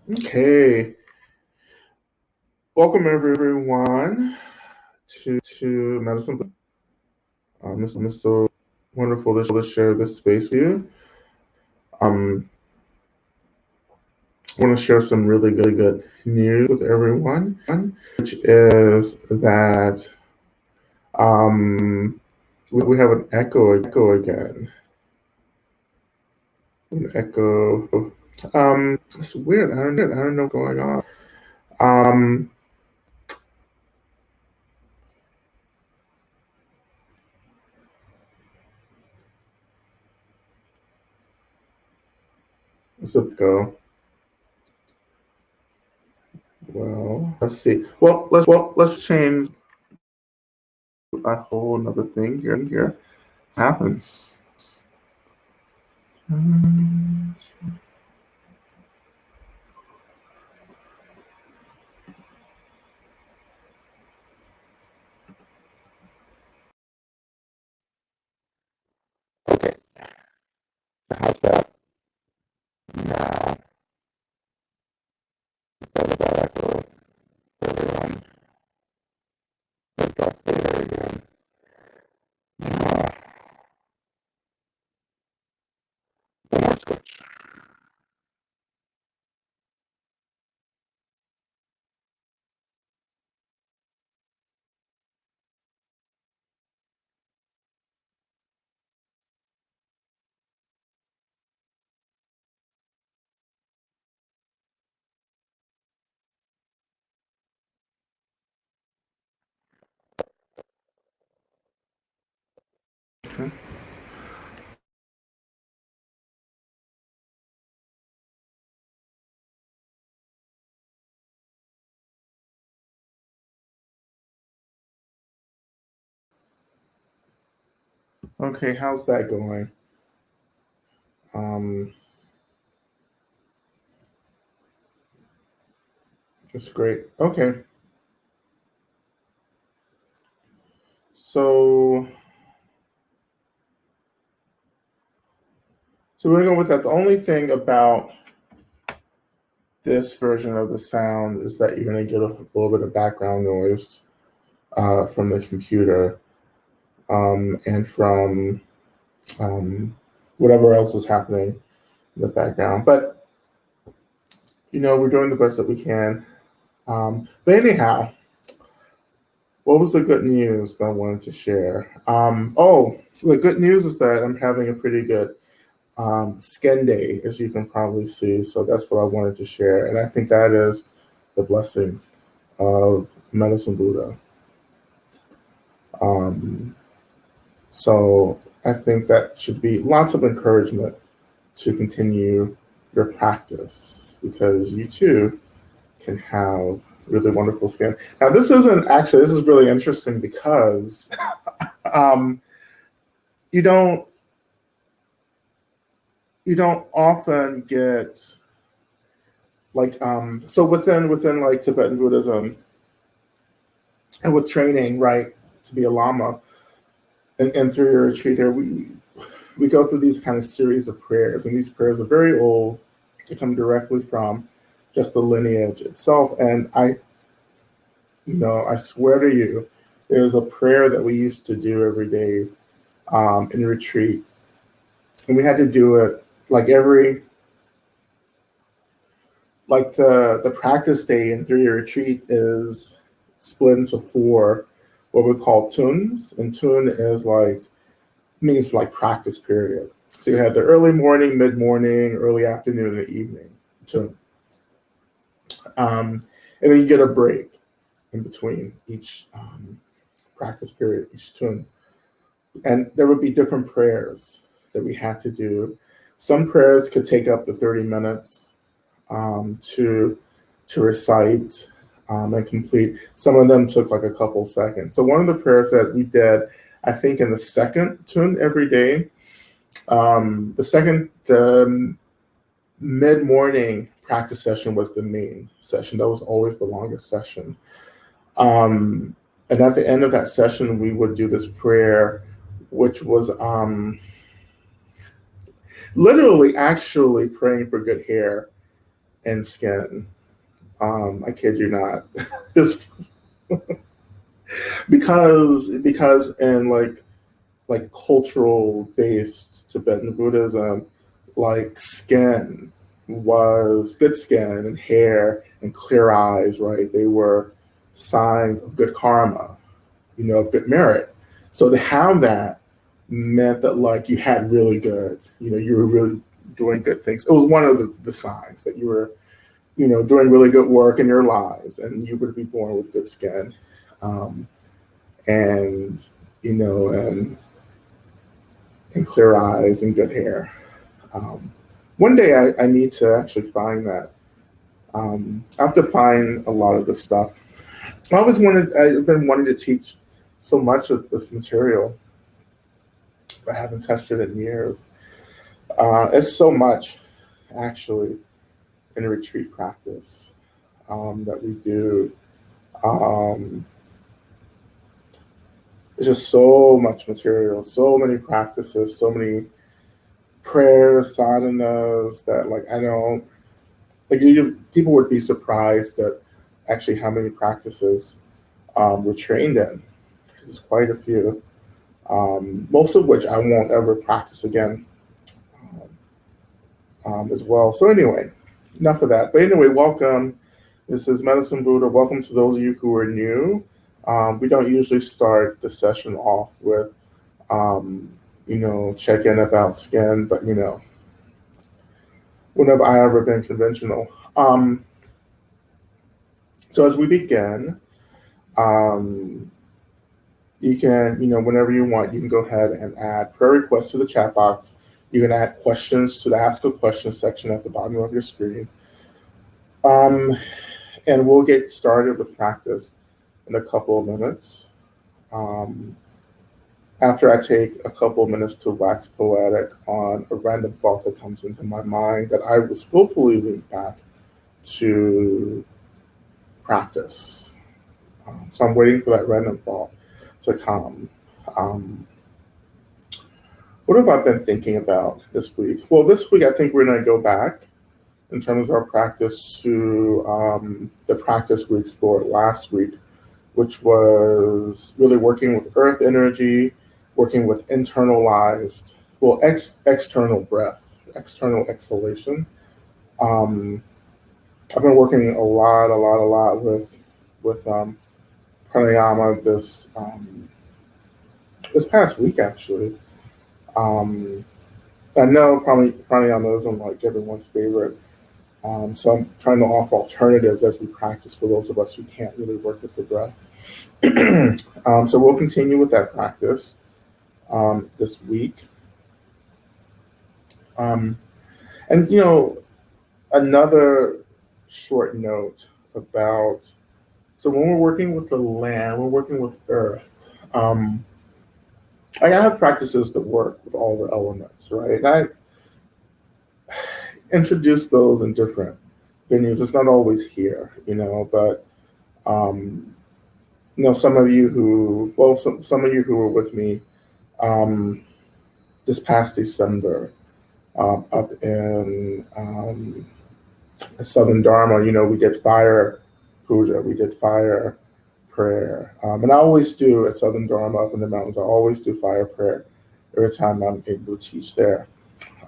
Okay, welcome everyone to Medicine. It's so wonderful to share this space with you. I want to share some really good news with everyone, which is that we have an echo again. An echo. It's weird. I don't know what's going on. Um, let's go. Well, let's see. Let's change a whole another thing here. What happens? Okay, how's that now? Is that about echo for everyone? Let's drop there again. Uh, one more switch. Okay. Okay, how's that going? Um, it's great. Okay, so we're gonna go with that. The only thing about this version of the sound is that you're gonna get a little bit of background noise from the computer and from whatever else is happening in the background. But we're doing the best that we can. But anyhow, what was the good news that I wanted to share? The good news is that I'm having a pretty good skin day, as you can probably see. So that's what I wanted to share. And I think that is the blessings of Medicine Buddha. Um, so I think that should be lots of encouragement to continue your practice because you too can have really wonderful skin. Now, this is really interesting because um, you don't often get so within like Tibetan Buddhism and with training, right, to be a Lama and through your retreat there, we go through these kind of series of prayers, and these prayers are very old. They come directly from just the lineage itself. And I swear to you, there's a prayer that we used to do every day in retreat, and we had to do it like the practice day and 3-year retreat is split into 4 what we call tuns, and tun is like means like practice period. So you had the early morning, mid morning, early afternoon, and evening tun, and then you get a break in between each practice period, each tun, and there would be different prayers that we had to do. Some prayers could take up to 30 minutes to recite and complete. Some of them took like a couple seconds. So one of the prayers that we did, I think, in the second tune every day, the mid morning practice session was the main session. That was always the longest session. And at the end of that session, we would do this prayer, which was literally actually praying for good hair and skin. I kid you not. It's because in like cultural based Tibetan Buddhism, like skin was good skin and hair and clear eyes, right? They were signs of good karma, of good merit. So to have that meant that like you had really good, you were really doing good things. It was one of the signs that you were, doing really good work in your lives and you would be born with good skin. Um, and, and clear eyes and good hair. Um, One day I need to actually find that. I have to find a lot of this stuff. I've been wanting to teach so much of this material, but I haven't touched it in years. It's so much, actually, in a retreat practice that we do. Um, it's just so much material, so many practices, so many prayers, sadhanas that like I don't like. People would be surprised at actually how many practices we're trained in because it's quite a few. Most of which I won't ever practice again as well. So anyway, enough of that. But anyway, welcome. This is Medicine Buddha. Welcome to those of you who are new. We don't usually start the session off with, check in about skin, but when have I ever been conventional? So as we begin, um, you can, whenever you want, you can go ahead and add prayer requests to the chat box. You can add questions to the Ask a Question section at the bottom of your screen. And we'll get started with practice in a couple of minutes. After I take a couple of minutes to wax poetic on a random thought that comes into my mind that I will skillfully link back to practice. So I'm waiting for that random thought to come. What have I been thinking about this week? Well, this week I think we're going to go back in terms of our practice to the practice we explored last week, which was really working with earth energy, working with internalized, external breath, external exhalation. I've been working a lot with pranayama this past week actually. I know probably pranayama isn't like everyone's favorite. So I'm trying to offer alternatives as we practice for those of us who can't really work with the breath. So we'll continue with that practice this week. And another short note about, so when we're working with the land, we're working with earth. I have practices that work with all the elements, right? And I introduce those in different venues. It's not always here, but some of you some of you who were with me this past December up in Southern Dharma, we did fire puja, we did fire prayer. And I always do at Southern Dharma up in the mountains, I always do fire prayer every time I'm able to teach there.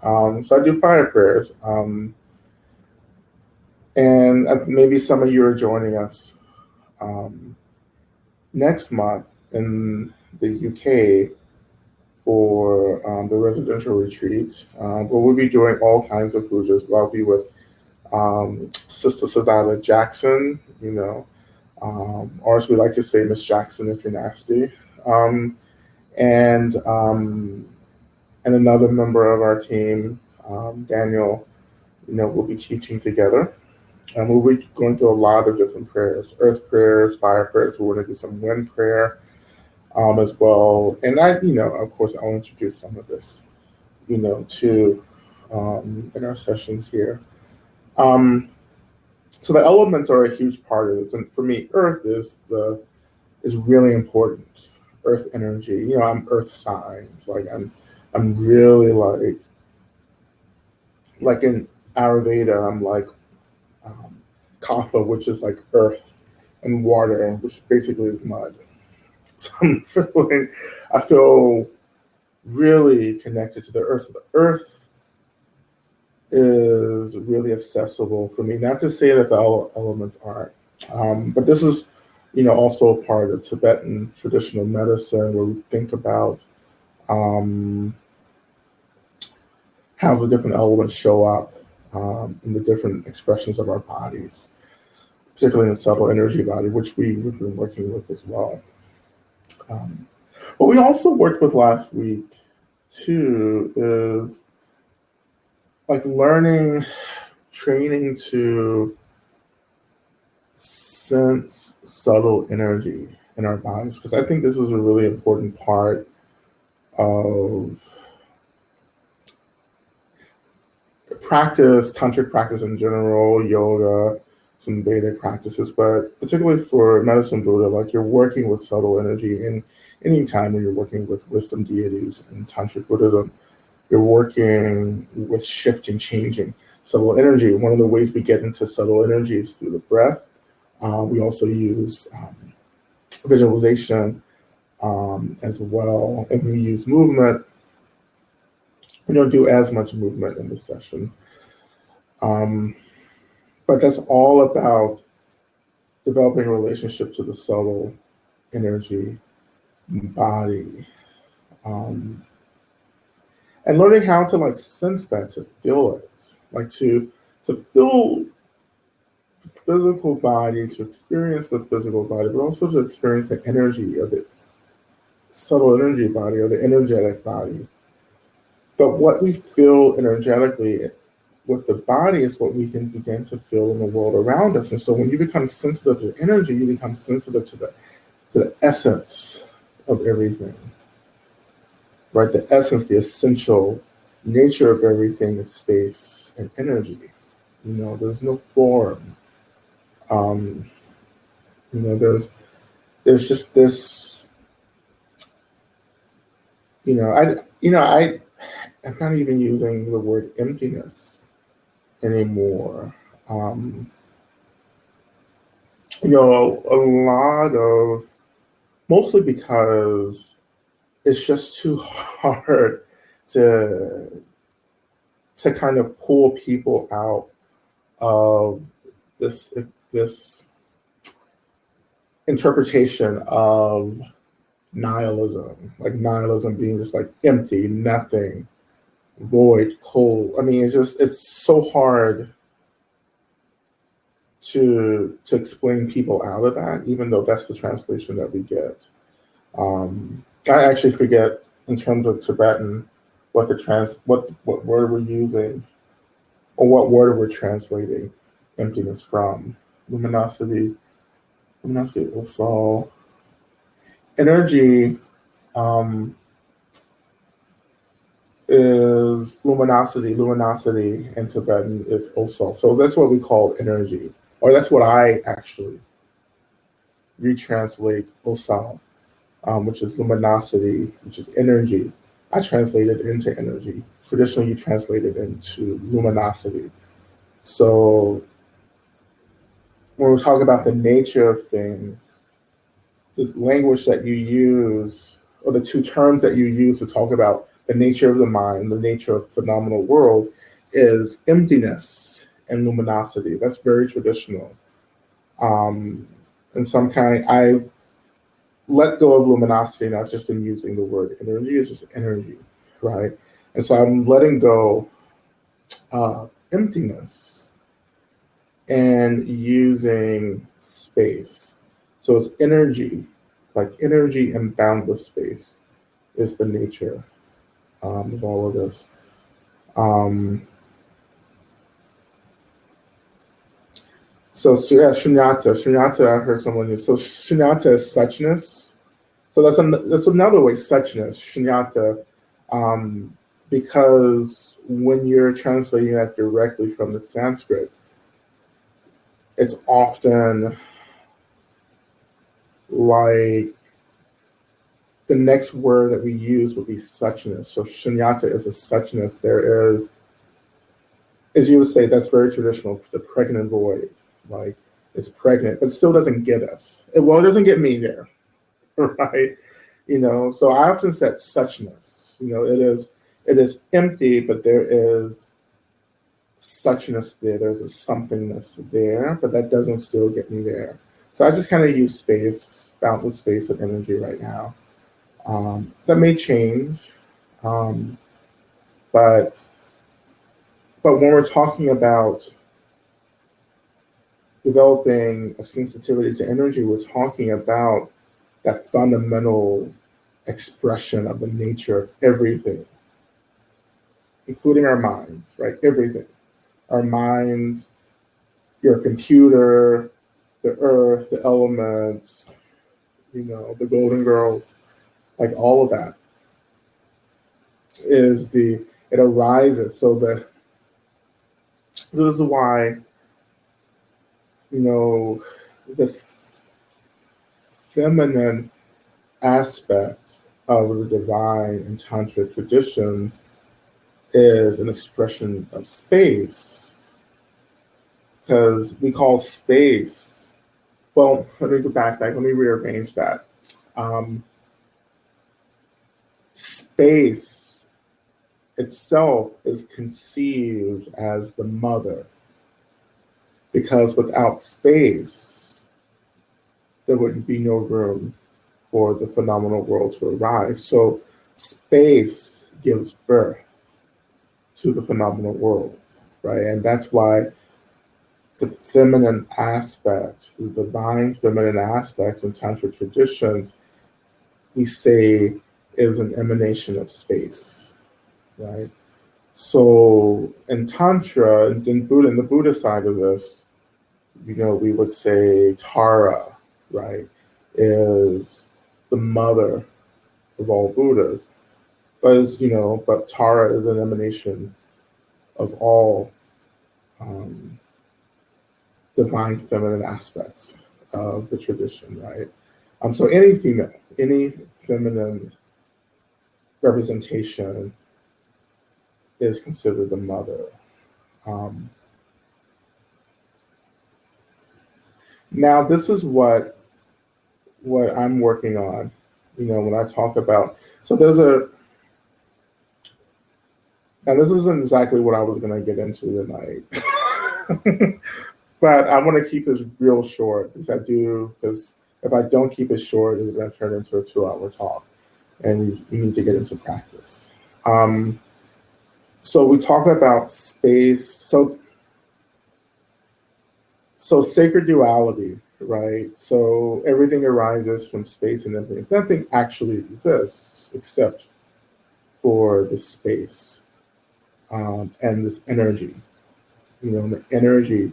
So I do fire prayers. And maybe some of you are joining us next month in the UK for the residential retreat, where we'll be doing all kinds of pujas. I'll be with Sister Sadala Jackson, or as we like to say, Miss Jackson if you're nasty, and another member of our team, Daniel, we'll be teaching together. And we'll be going through a lot of different prayers, earth prayers, fire prayers. We're going to do some wind prayer as well. And of course, I'll introduce some of this, too, in our sessions here. So the elements are a huge part of this. And for me, earth is really important. Earth energy, I'm earth signs. Like I'm really like in Ayurveda, I'm like Kapha, which is like earth, and water, which basically is mud. So I feel really connected to the earth. So the earth is really accessible for me. Not to say that the elements aren't, but this is, also a part of Tibetan traditional medicine where we think about um, how the different elements show up in the different expressions of our bodies, particularly in the subtle energy body, which we've been working with as well. Um, what we also worked with last week too is like learning, training to sense subtle energy in our bodies, because I think this is a really important part of practice, tantric practice in general, yoga, some Vedic practices, but particularly for medicine Buddha, like you're working with subtle energy. And any time when you're working with wisdom deities in tantric Buddhism, you're working with shifting, changing subtle energy. One of the ways we get into subtle energy is through the breath. We also use visualization as well, and we use movement. We don't do as much movement in this session, but that's all about developing a relationship to the subtle energy body, and learning how to like sense that, to feel it, like to feel the physical body, to experience the physical body, but also to experience the energy of the subtle energy body or the energetic body. But what we feel energetically with the body is what we can begin to feel in the world around us. And so when you become sensitive to energy, you become sensitive to the essence of everything, right? The essence, the essential nature of everything is space and energy. There's no form. Um, there's just this, I'm not even using the word emptiness anymore. Um, a lot of, mostly because it's just too hard to kind of pull people out of this interpretation of nihilism, like nihilism being just like empty, nothing, void, cold. I mean, it's so hard to explain people out of that, even though that's the translation that we get. I actually forget in terms of Tibetan what what word we're using, or what word we're translating emptiness from. Luminosity was all energy. Is luminosity. Luminosity in Tibetan is also. So that's what we call energy, or that's what I actually retranslate osal, which is luminosity, which is energy. I translate it into energy. Traditionally, you translate it into luminosity. So when we talk about the nature of things, the language that you use, or the two terms that you use to talk about the nature of the mind, the nature of phenomenal world, is emptiness and luminosity. That's very traditional. And I've let go of luminosity, and I've just been using the word energy. It's just energy, right? And so I'm letting go of emptiness and using space. So it's energy, like energy and boundless space is the nature of all of this. So yeah, shunyata, I heard someone use. So shunyata is suchness. So that's another way, suchness, shunyata, because when you're translating that directly from the Sanskrit, it's often like the next word that we use would be suchness. So shunyata is a suchness. as you would say, that's very traditional. The pregnant void, like it's pregnant, but still doesn't get us. Well, it doesn't get me there, right? So I often said suchness. It is empty, but there is suchness there. There's a somethingness there, but that doesn't still get me there. So I just kind of use space, boundless space and energy right now. That may change, um, but when we're talking about developing a sensitivity to energy, we're talking about that fundamental expression of the nature of everything, including our minds, right? Everything. Our minds, your computer, the earth, the elements, the Golden Girls, like all of that it arises. So this is why, the feminine aspect of the divine and tantric traditions is an expression of space, because we call space, well, let me go back, let me rearrange that. Space itself is conceived as the mother, because without space, there would be no room for the phenomenal world to arise. So space gives birth to the phenomenal world, right? And that's why the feminine aspect, the divine feminine aspect in Tantra traditions, we say is an emanation of space, right? So in Tantra, and in Buddha, in the Buddha side of this, we would say Tara, right, is the mother of all Buddhas. But Tara is an emanation of all um, divine feminine aspects of the tradition, right? So any female, any feminine representation is considered the mother. Um, Now, this is what I'm working on. When I talk about, so there's a now this isn't exactly what I was going to get into tonight, but I want to keep this real short because if I don't keep it short, it's going to turn into a 2-hour talk, and we need to get into practice. So we talk about space. So sacred duality, right? So everything arises from space and emptiness. Nothing actually exists except for the space and this energy. And the energy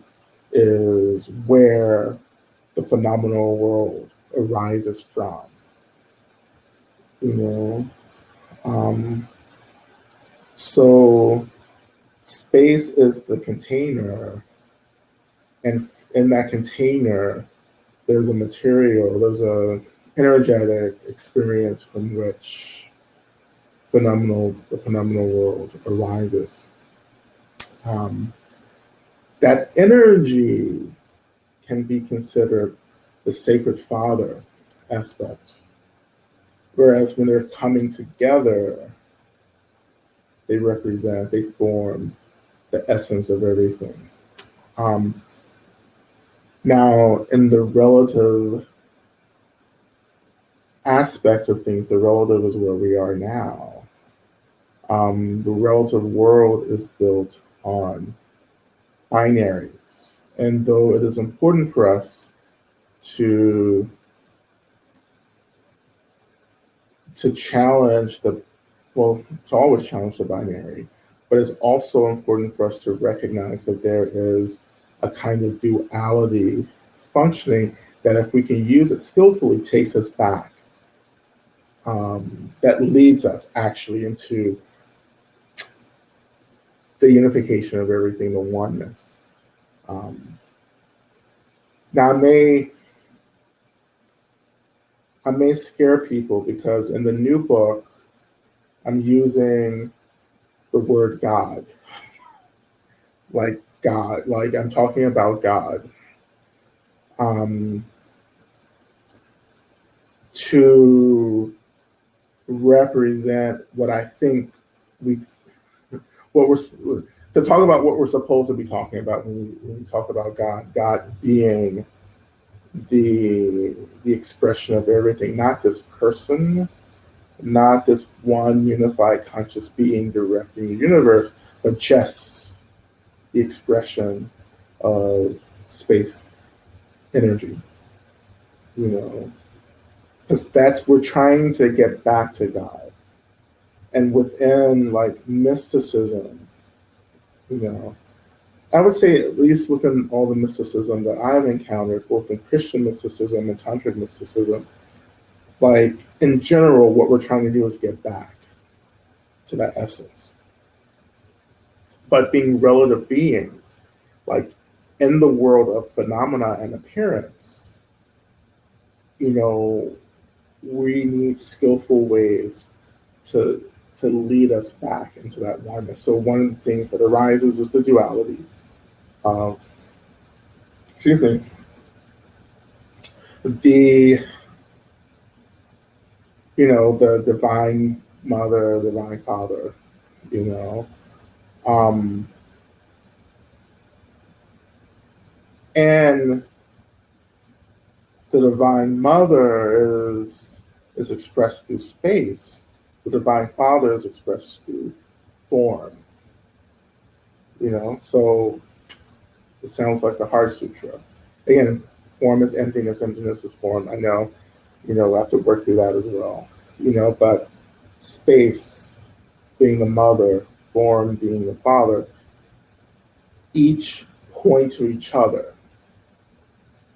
is where the phenomenal world arises from. You know, um, so space is the container, and in that container, there's a material, there's a energetic experience from which the phenomenal world arises. Um, that energy can be considered the sacred father aspect, whereas when they're coming together, they form the essence of everything. Um, Now, in the relative aspect of things, the relative is where we are now. The relative world is built on binaries. And though it is important for us to challenge to always challenge the binary, but it's also important for us to recognize that there is a kind of duality functioning that, if we can use it skillfully, takes us back. That leads us actually into the unification of everything, the oneness. Um, Now, I may scare people, because in the new book, I'm using the word God. like God, like I'm talking about God, um, to represent what I think we, what we're, to talk about what we're supposed to be talking about when we talk about God, God being the expression of everything, not this person, not this one unified conscious being directing the universe, but just the expression of space energy, you know, because that's we're trying to get back to God. And within like mysticism, you know, I would say at least within all the mysticism that I've encountered, both in Christian mysticism and tantric mysticism, like in general, what we're trying to do is get back to that essence. But being relative beings, like in the world of phenomena and appearance, you know, we need skillful ways to lead us back into that oneness. So one of the things that arises is the duality of, excuse me, the the divine mother, divine father, you know, um, and the divine mother is expressed through space. The divine father is expressed through form. You know, so it sounds like the Heart Sutra. Again, form is emptiness, emptiness is form. I know, we have to work through that as well. But space being the mother, form being the father, each point to each other,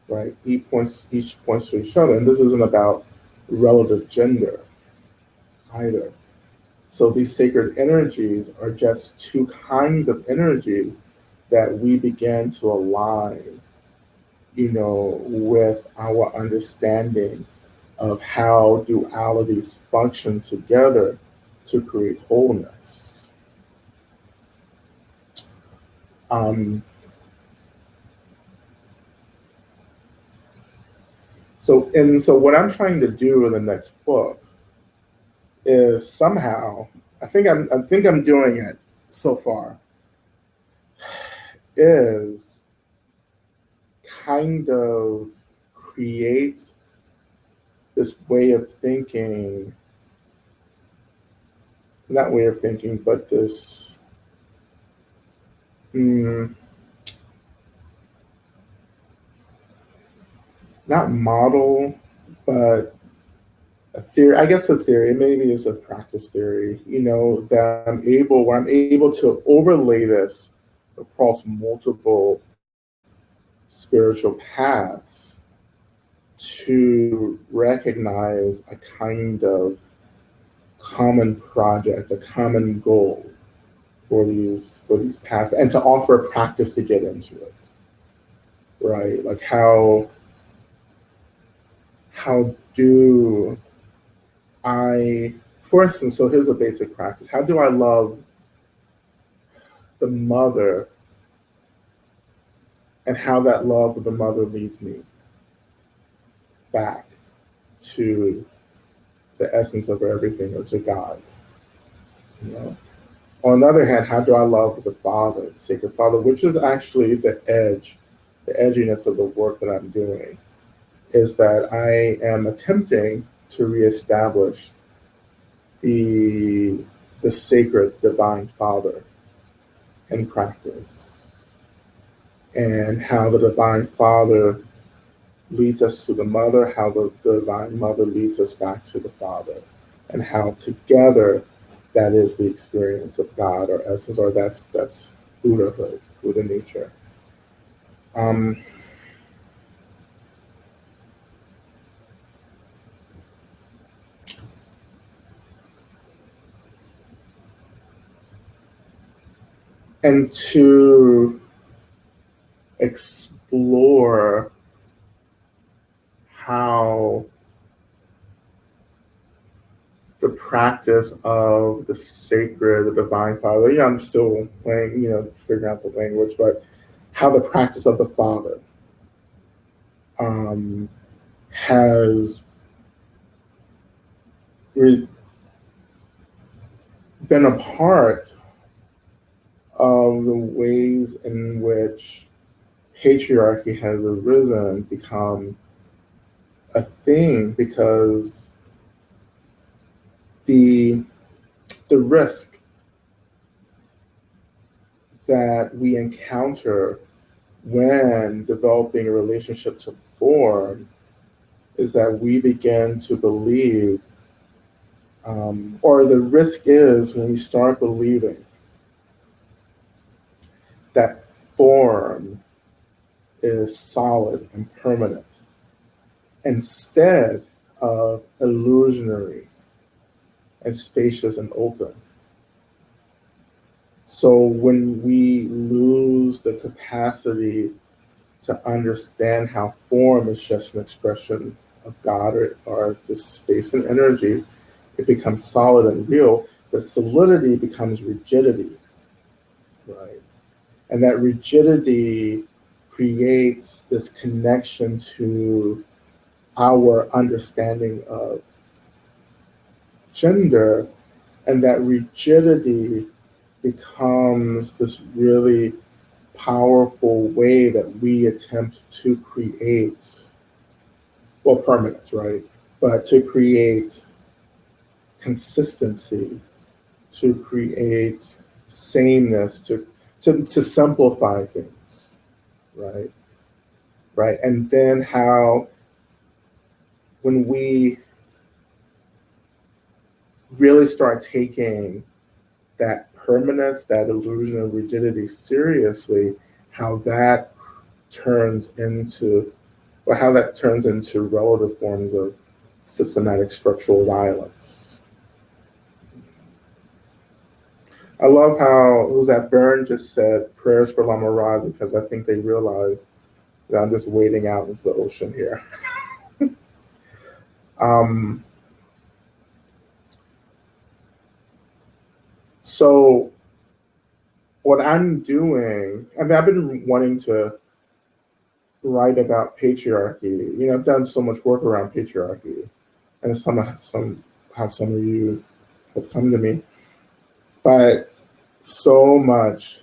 right? Each points to each other. And this isn't about relative gender either. So these sacred energies are just two kinds of energies that we begin to align, with our understanding of how dualities function together to create wholeness. Um, so what I'm trying to do in the next book is somehow, I think I'm doing it so far, is kind of create this way of thinking, not way of thinking, but this, mm, not model, but a theory. I guess a theory, maybe is a practice theory, that where I'm able to overlay this across multiple spiritual paths to recognize a kind of common project, a common goal for these paths, and to offer a practice to get into it, right? Like how do I, for instance, so here's a basic practice. How do I love the mother, and how that love of the mother leads me back to the essence of everything, or to God, you know? On the other hand, how do I love the Father, the Sacred Father, which is actually the edginess of the work that I'm doing, is that I am attempting to reestablish the the sacred divine Father in practice, and how the divine Father leads us to the mother, how the divine mother leads us back to the Father, and how together that is the experience of God or essence, or that's Buddhahood, Buddha nature. Um, and to explore how the practice of the sacred, the divine Father. I'm still playing, figuring out the language, but how the practice of the Father has been a part of the ways in which patriarchy has arisen, become a thing, because the risk that we encounter when developing a relationship to form is that we begin to believe, or the risk is when we start believing that form is solid and permanent instead of illusionary and spacious and open. So when we lose the capacity to understand how form is just an expression of God, or just space and energy, it becomes solid and real. The solidity becomes rigidity, right? And that rigidity creates this connection to our understanding of gender, and that rigidity becomes this really powerful way that we attempt to create, well, permanence, right? But to create consistency, to create sameness, to simplify things, right? Right. And then how, when we really start taking that permanence, that illusion of rigidity seriously, how that turns into, or how that turns into relative forms of systematic structural violence. I love how, who's that, Byrne just said prayers for Lama Rod, because I think they realize that I'm just wading out into the ocean here. So what I'm doing, I mean, I've been wanting to write about patriarchy. I've done so much work around patriarchy, and how some of you have come to me, but so much.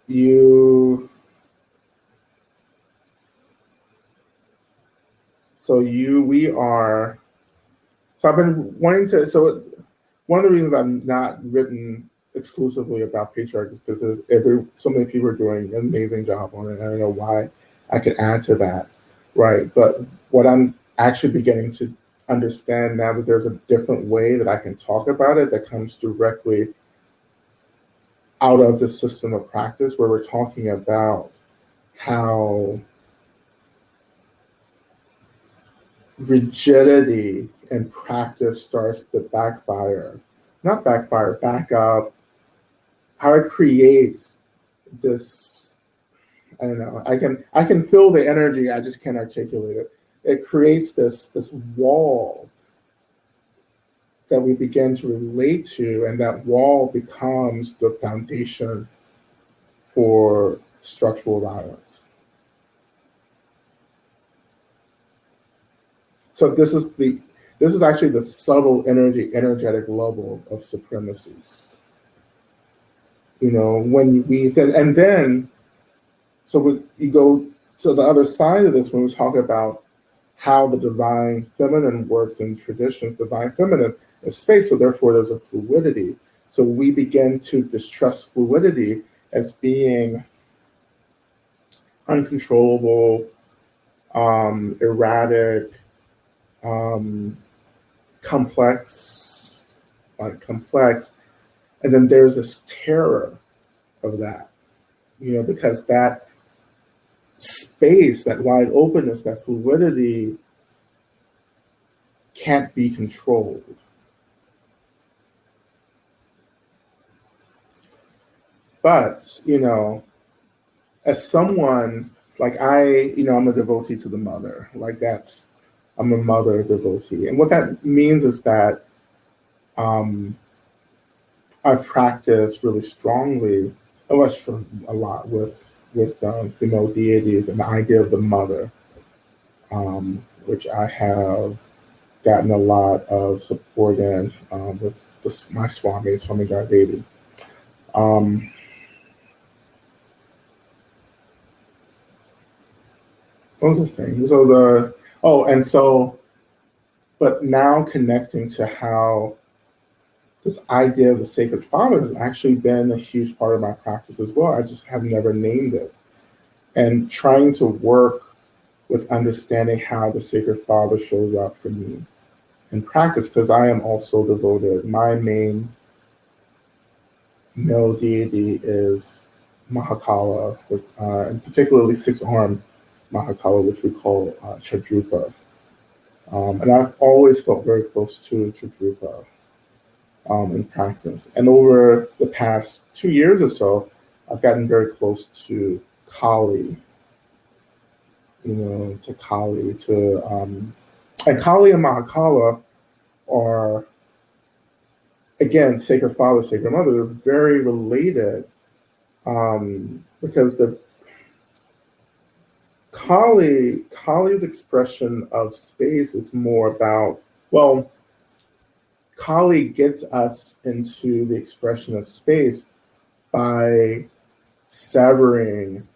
You so you we are so I've been wanting to so one of the reasons I've not written exclusively about patriarchy is because so many people are doing an amazing job on it. I don't know why I could add to that, right? But what I'm actually beginning to understand now, that there's a different way that I can talk about it that comes directly out of the system of practice, where we're talking about how rigidity in practice starts to back up, how it creates this, I don't know, I can feel the energy, I just can't articulate it. It creates this wall that we begin to relate to, and that wall becomes the foundation for structural violence. So this is actually the subtle energetic level of supremacies. When and then, so you go to the other side of this when we talk about how the divine feminine works in traditions. Divine feminine is space, so therefore there's a fluidity. So we begin to distrust fluidity as being uncontrollable, erratic, complex, and then there's this terror of that, because that space, that wide openness, that fluidity can't be controlled. But, as someone, like I'm a devotee to the mother. Like that's I'm a mother devotee. And what that means is that um, I've practiced really strongly, a lot with female deities and the idea of the mother, which I have gotten a lot of support in with my Swami Gardedi. Um, what was I saying? And so, but now connecting to how this idea of the Sacred Father has actually been a huge part of my practice as well. I just have never named it. And trying to work with understanding how the Sacred Father shows up for me in practice, because I am also devoted. My main male deity is Mahakala, and particularly six-armed Mahakala, which we call Chadrupa. And I've always felt very close to Chadrupa in practice. And over the past 2 years or so, I've gotten very close to Kali, to Kali, and Kali and Mahakala are, again, Sacred Father, Sacred Mother. They're very related because the Kali's expression of space is more about, well, Kali gets us into the expression of space by severing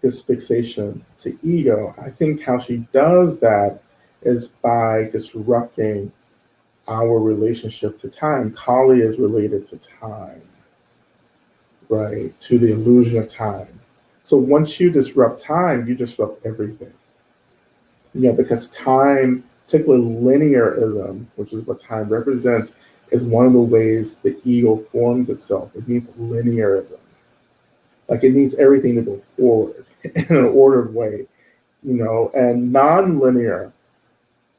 this fixation to ego. I think how she does that is by disrupting our relationship to time. Kali is related to time, right? To the illusion of time. So once you disrupt time, you disrupt everything. Because time, particularly linearism, which is what time represents, is one of the ways the ego forms itself. It needs linearism. Like it needs everything to go forward in an ordered way, and non-linear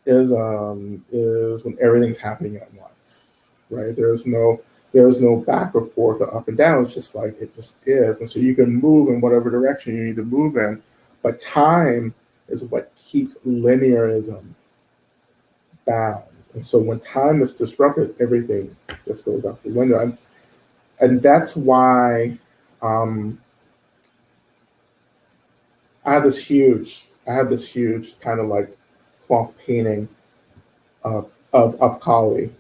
is when everything's happening at once, right? There's no back or forth or up and down. It's just like it just is. And so you can move in whatever direction you need to move in. But time is what keeps linearism bound. And so when time is disrupted, everything just goes out the window. And that's why I have this huge kind of like cloth painting of Kali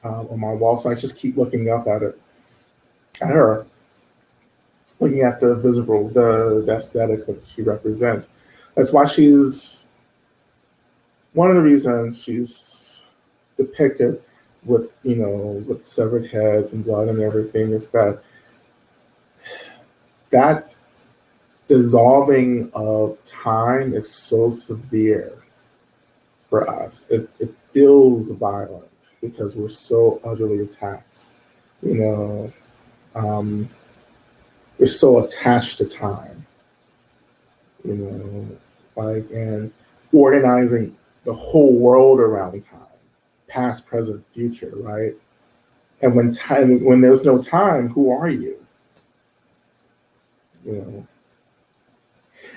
on my wall. So I just keep looking up at her, looking at the visible, the aesthetics that she represents. That's why she's one of the reasons she's depicted with severed heads and blood and everything, is that dissolving of time is so severe for us. It feels violent because we're so utterly attached. Um, we're so attached to time. And organizing the whole world around time, past, present, future, right? And when there's no time, who are you?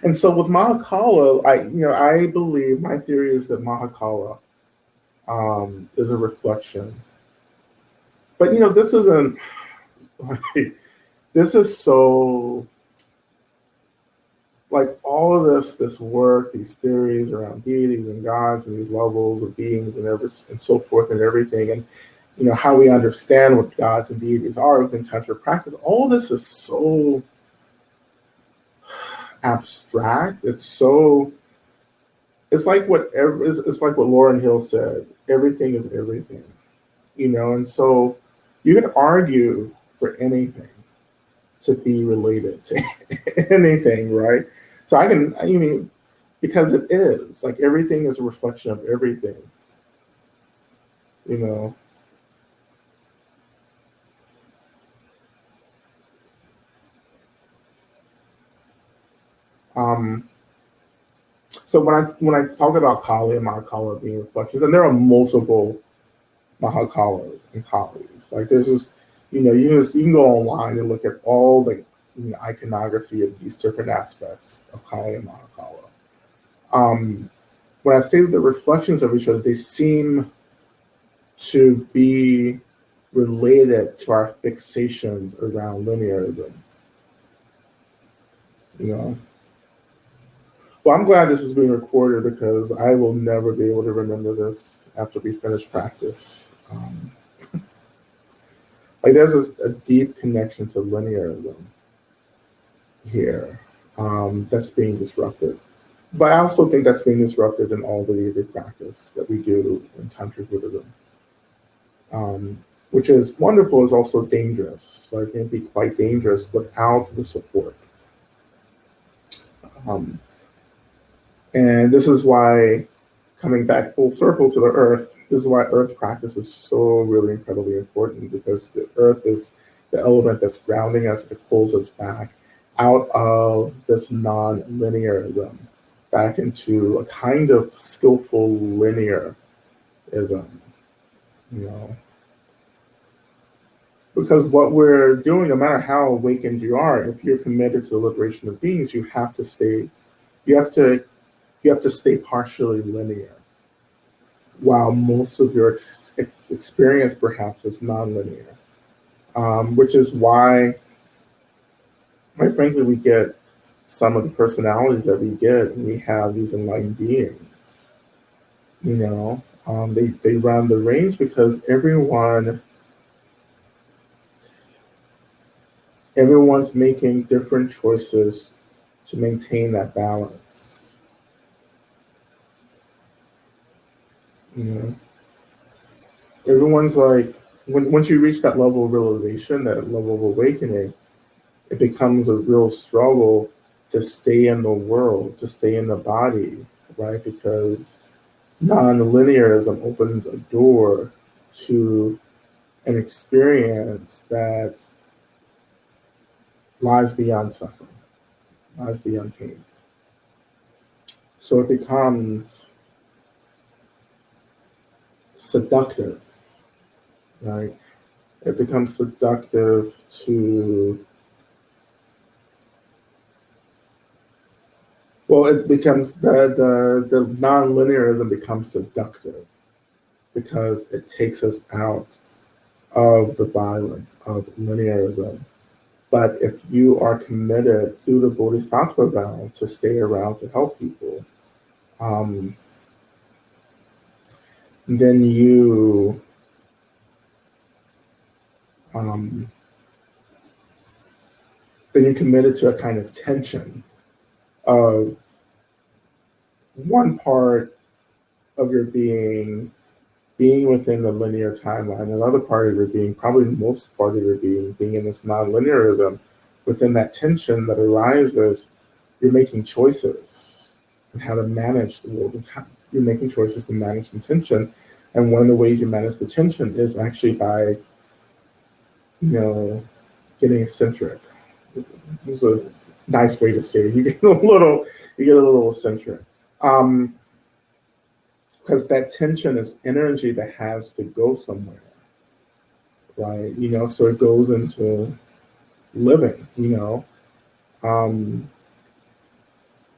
And so with Mahakala, I believe, my theory is that Mahakala is a reflection. But this isn't like, this is so, like, all of this work, these theories around deities and gods and these levels of beings and so forth and everything, and how we understand what gods and deities are within Tantra practice. All this is so abstract. It's like it's like what Lauryn Hill said. Everything is everything, and so you can argue for anything to be related to anything, right? So because it is, like, everything is a reflection of everything, you know. Um, so when I talk about Kali and Mahakala being reflections, and there are multiple Mahakalas and Kalis. Like, there's this, you can go online and look at all the iconography of these different aspects of Kali and Mahakala. Um, when I say the reflections of each other, they seem to be related to our fixations around linearism. You know. Well, I'm glad this is being recorded because I will never be able to remember this after we finish practice. Like there's a deep connection to linearism here that's being disrupted. But I also think that's being disrupted in all the yoga practice that we do in Tantric Buddhism, which is wonderful, is also dangerous. So it can be quite dangerous without the support. Um, and this is why, coming back full circle to the earth, this is why earth practice is so really incredibly important, because the earth is the element that's grounding us, it pulls us back out of this non-linearism, back into a kind of skillful linearism, you know. Because what we're doing, no matter how awakened you are, if you're committed to the liberation of beings, you have to stay, you have to stay partially linear, while most of your experience perhaps is non-linear, which is why, quite frankly, we get some of the personalities that we get when we have these enlightened beings. You know, they run the range because everyone's making different choices to maintain that balance. You know, everyone's like, once you reach that level of realization, that level of awakening, it becomes a real struggle to stay in the world, to stay in the body, right? Because non-linearism opens a door to an experience that lies beyond suffering, lies beyond pain. So it becomes seductive, right? It becomes seductive to, well, it becomes the non-linearism becomes seductive because it takes us out of the violence of linearism. But if you are committed through the Bodhisattva vow to stay around to help people, then you're committed to a kind of tension of one part of your being within the linear timeline, another part of your being, probably most part of your being in this non-linearism. Within that tension that arises, you're making choices on how to manage the world. You're making choices to manage the tension, and one of the ways you manage the tension is actually by, getting eccentric. It's a nice way to say it. You get a little eccentric. Because that tension is energy that has to go somewhere, right? So it goes into living,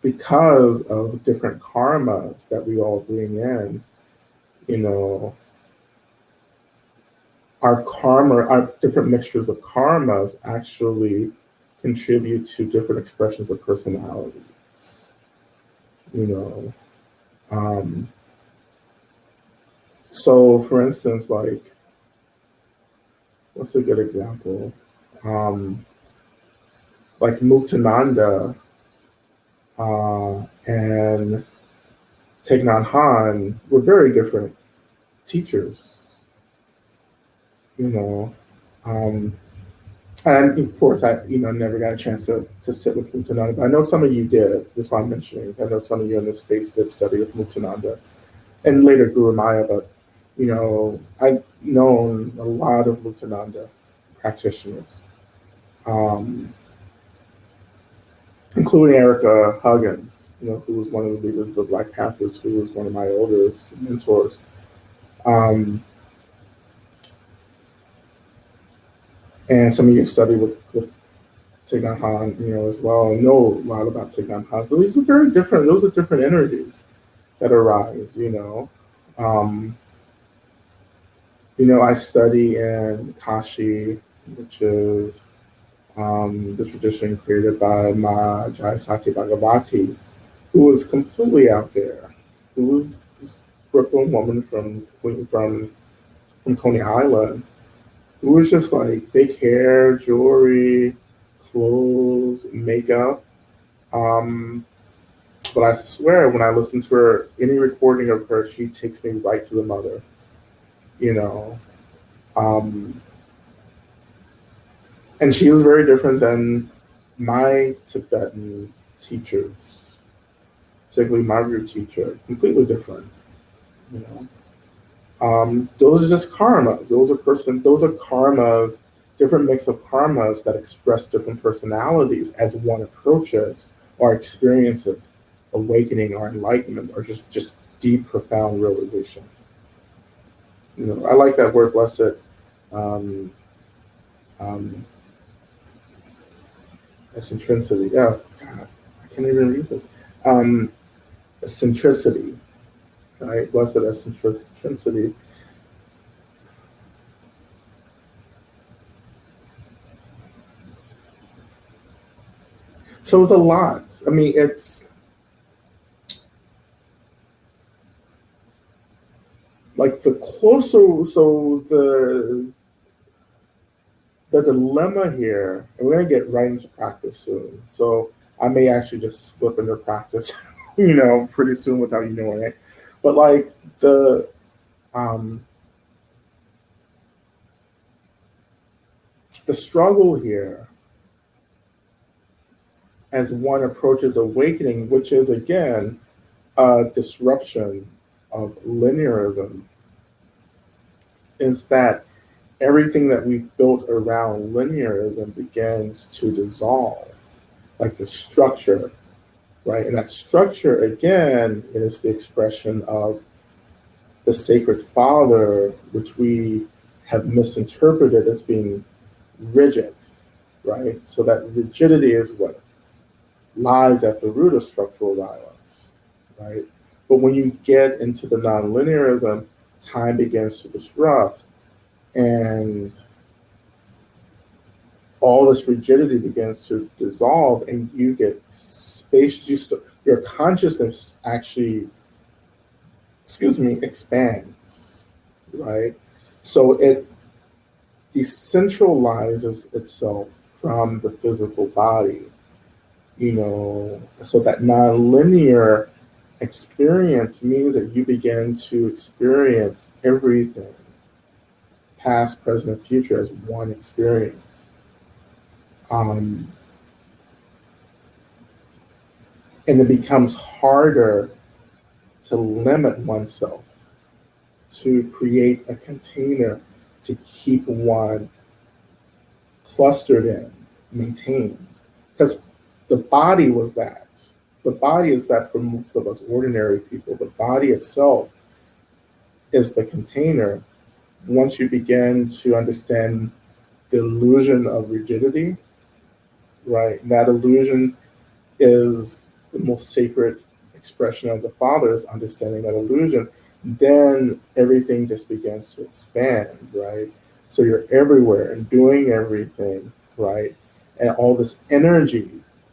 because of different karmas that we all bring in, our different mixtures of karmas actually contribute to different expressions of personalities, So, for instance, like, what's a good example? Like Muktananda and Thich Nhat Hanh were very different teachers, and of course, I never got a chance to sit with Muktananda, but I know some of you did. That's why I'm mentioning. I know some of you in this space did study with Muktananda, and later Guru Maya. But I've known a lot of Muktananda practitioners, including Erica Huggins, who was one of the leaders of the Black Panthers, who was one of my oldest mentors. And some of you have studied with Thich Nhat Hanh, as well, and know a lot about Thich Nhat Hanh. So these are very different. Those are different energies. that arise, you know. Um, I study in Kashi, which is the tradition created by Ma Jayasati Bhagavati, who was completely out there, who was this Brooklyn woman from Coney Island, who was just like big hair, jewelry, clothes, makeup. Um, but I swear, when I listen to her, any recording of her, she takes me right to the mother. You know, um, and she is very different than my Tibetan teachers, particularly my root teacher. Completely different. You know. Those are just karmas. Those are karmas, different mix of karmas that express different personalities as one approaches or experiences awakening or enlightenment or just deep, profound realization. I like that word blessed. Um, um, eccentricity. Yeah, God, I can't even read this. Um, eccentricity, right? Blessed eccentricity. So it's a lot. I mean, it's like the closer, so the dilemma here, and we're gonna get right into practice soon. So I may actually just slip into practice, pretty soon without you knowing it. But like um the struggle here as one approaches awakening, which is again a disruption of linearism, is that everything that we've built around linearism begins to dissolve, like the structure, right? And that structure, again, is the expression of the Sacred Father, which we have misinterpreted as being rigid, right? So that rigidity is what lies at the root of structural violence, right? But when you get into the nonlinearism, time begins to disrupt, and all this rigidity begins to dissolve, and you get space. Your consciousness actually, excuse me, expands, right? So it decentralizes itself from the physical body, so that nonlinear experience means that you begin to experience everything, past, present, and future, as one experience. Um, and it becomes harder to limit oneself, to create a container to keep one clustered in, maintained. Because the body was that. The body is that for most of us ordinary people. The body itself is the container. Once you begin to understand the illusion of rigidity, right? That illusion is the most sacred expression of the Father, is understanding that illusion. Then everything just begins to expand, right? So you're everywhere and doing everything, right? And all this energy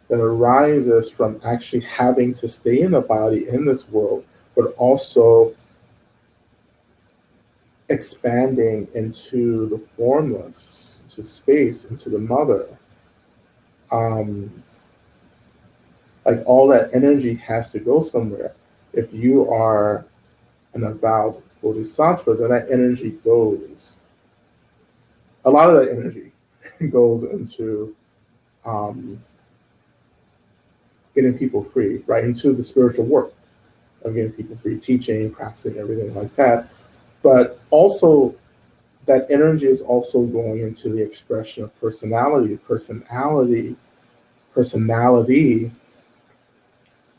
that arises from actually having to stay in the body in this world, but also expanding into the formless, into space, into the mother. Um, like all that energy has to go somewhere. If you are an avowed bodhisattva, then that energy goes. A lot of that energy goes into um, getting people free, right? Into the spiritual work of getting people free, teaching, practicing, everything like that. But also, that energy is also going into the expression of personality. Personality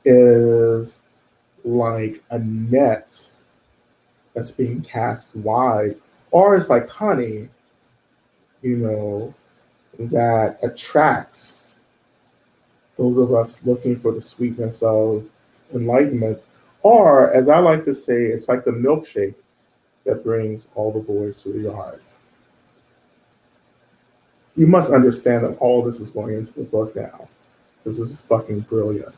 is like a net that's being cast wide, or it's like honey, you know, that attracts those of us looking for the sweetness of enlightenment, Or, as I like to say, it's like the milkshake that brings all the boys to the yard. You must understand that all this is going into the book now, because this is fucking brilliant.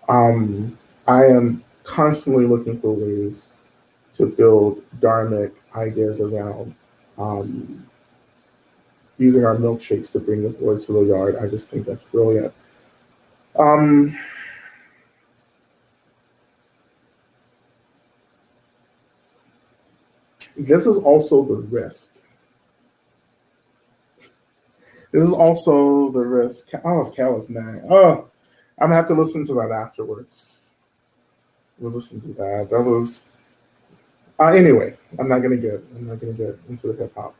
Um, I am constantly looking for ways to build dharmic ideas around um, using our milkshakes to bring the boys to the yard. I just think that's brilliant. Um, this is also the risk. This is also the risk. Oh, Cal is mad. Oh, I'm gonna have to listen to that afterwards. We'll listen to that. That was anyway. I'm not gonna get into the hip hop.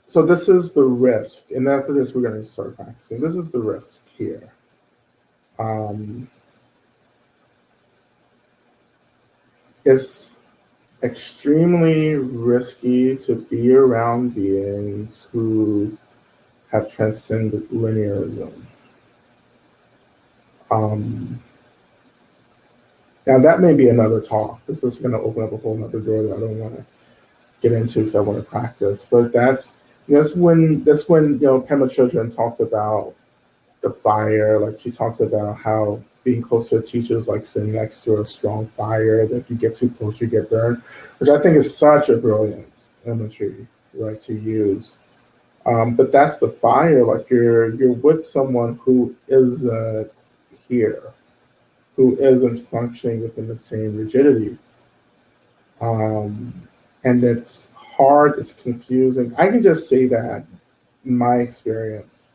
So this is the risk, and after this, we're gonna start practicing. This is the risk here. Um, it's extremely risky to be around beings who have transcended linearism. Um, Now that may be another talk. This is going to open up a whole other door that I don't want to get into because I want to practice. But that's when Pema Children talks about the fire. Like she talks about how being close to a teacher is like sitting next to a strong fire. That if you get too close, you get burned, which I think is such a brilliant imagery, right, to use. But that's the fire. Like you're with someone who isn't here, who isn't functioning within the same rigidity. Um, and it's hard, it's confusing. I can just say that in my experience,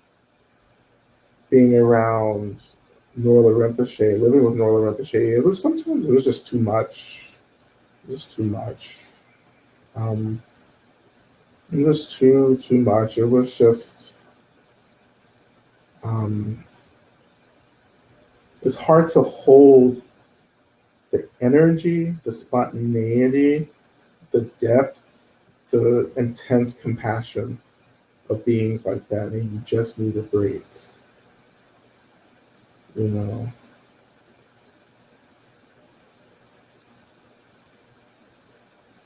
being around Norla Rinpoche, living with Norla Rinpoche, it was just too much. Just too much. Um, it was too much. It was just um, it's hard to hold the energy, the spontaneity, the depth, the intense compassion of beings like that, and you just need a break, you know.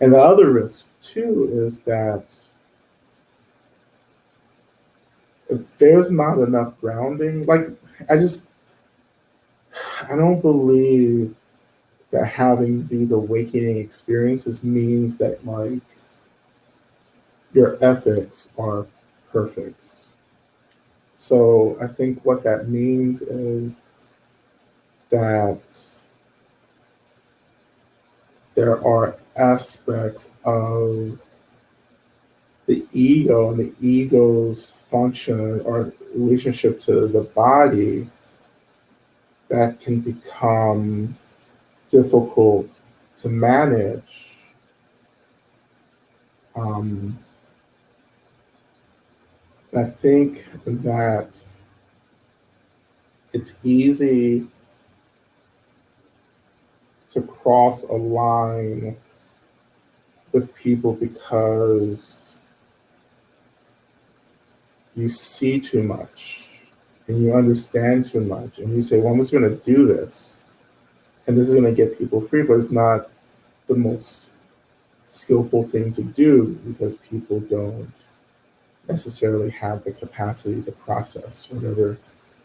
And the other risk too is that if there's not enough grounding, like I just I don't believe that having these awakening experiences means that like your ethics are perfect. So I think what that means is that there are aspects of the ego and the ego's function or relationship to the body that can become difficult to manage. Um, and I think that it's easy to cross a line with people because you see too much and you understand too much and you say, well, I'm just going to do this and this is going to get people free, but it's not the most skillful thing to do because people don't necessarily have the capacity to process whatever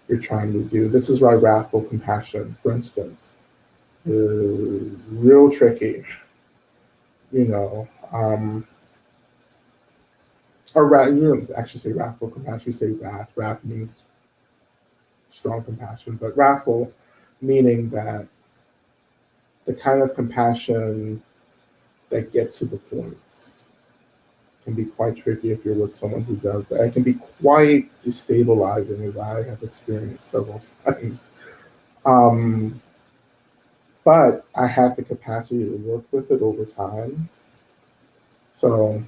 you're trying to do. This is why wrathful compassion, for instance, is real tricky, you know. Or you don't actually say wrathful compassion, you say wrath. Wrath means strong compassion, but wrathful meaning that the kind of compassion that gets to the point can be quite tricky if you're with someone who does that. It can be quite destabilizing, as I have experienced several times. Um, but I had the capacity to work with it over time. So,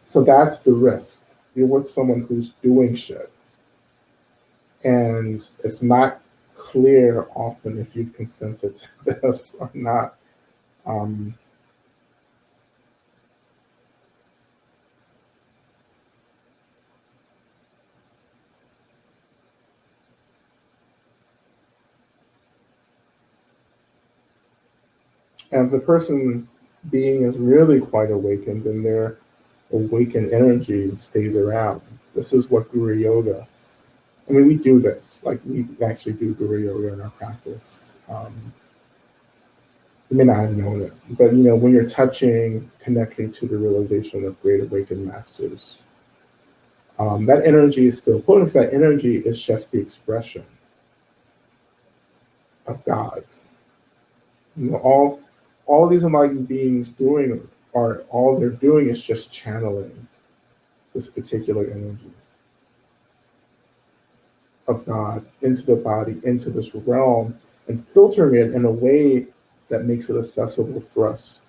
so that's the risk. You're with someone who's doing shit, and it's not clear often if you've consented to this or not. Um, And if the person being is really quite awakened, then their awakened energy stays around. This is what Guru Yoga. I mean, we do this. Like we actually do Guru Yoga in our practice. You may not have known it, but when you're touching, connecting to the realization of great awakened masters, that energy is still pulling. That energy is just the expression of God. All these enlightened beings doing are all they're doing is just channeling this particular energy of God into the body, into this realm, and filtering it in a way that makes it accessible for us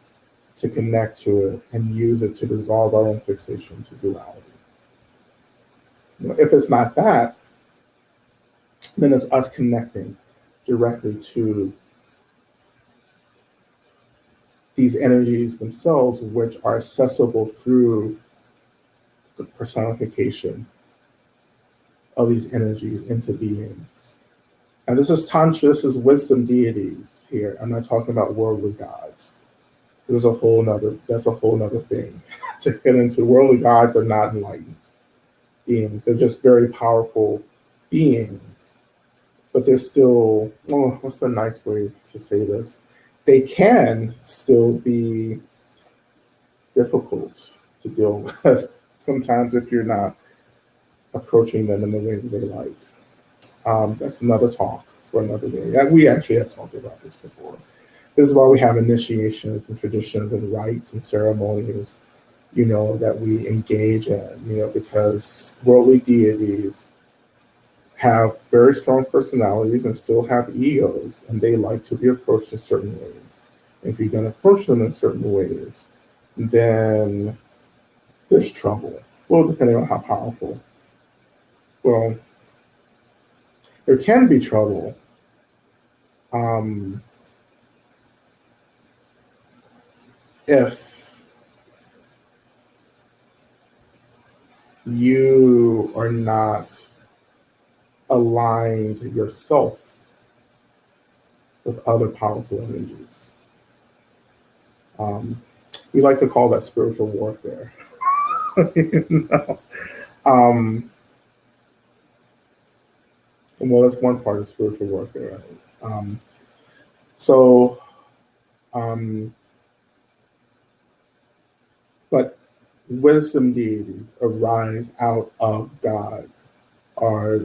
to connect to it and use it to dissolve our own fixation to duality. If it's not that, then it's us connecting directly to these energies themselves, which are accessible through the personification of these energies into beings. And this is Tantra, this is wisdom deities here. I'm not talking about worldly gods. This is that's a whole nother thing to get into. Worldly gods are not enlightened beings. They're just very powerful beings. But they're still, what's the nice way to say this? They can still be difficult to deal with sometimes if you're not approaching them in the way that they like. That's another talk for another day. We actually have talked about this before. This is why we have initiations and traditions and rites and ceremonies, that we engage in, because worldly deities have very strong personalities and still have egos, and they like to be approached in certain ways. If you're going to approach them in certain ways, then there's trouble. Well, depending on how powerful. Well, there can be trouble if you are not aligned yourself with other powerful energies. We like to call that spiritual warfare. Well, that's one part of spiritual warfare. But wisdom deities arise out of God, are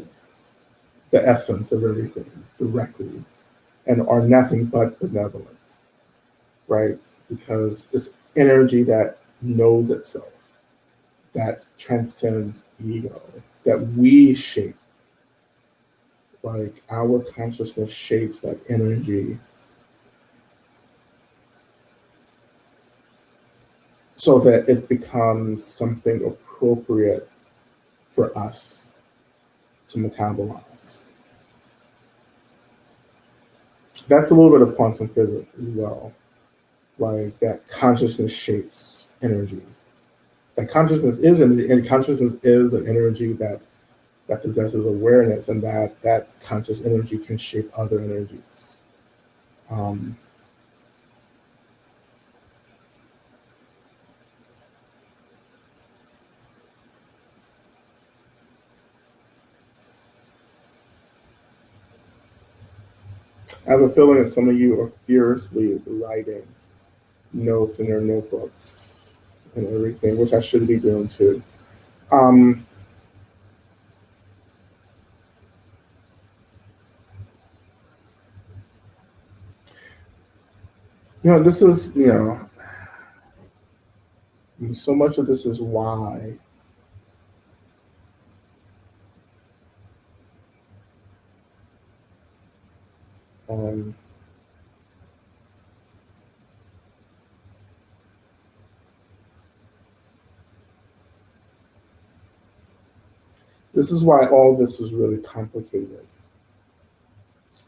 the essence of everything directly, and are nothing but benevolence, right? Because it's energy that knows itself, that transcends ego, that we shape. Like our consciousness shapes that energy so that it becomes something appropriate for us to metabolize. That's a little bit of quantum physics as well. Like that consciousness shapes energy. That consciousness is energy, and consciousness is an energy that possesses awareness, and that conscious energy can shape other energies. I have a feeling that some of you are furiously writing notes in your notebooks and everything, which I should be doing too. This is, so much of this is why um, this is why all this is really complicated.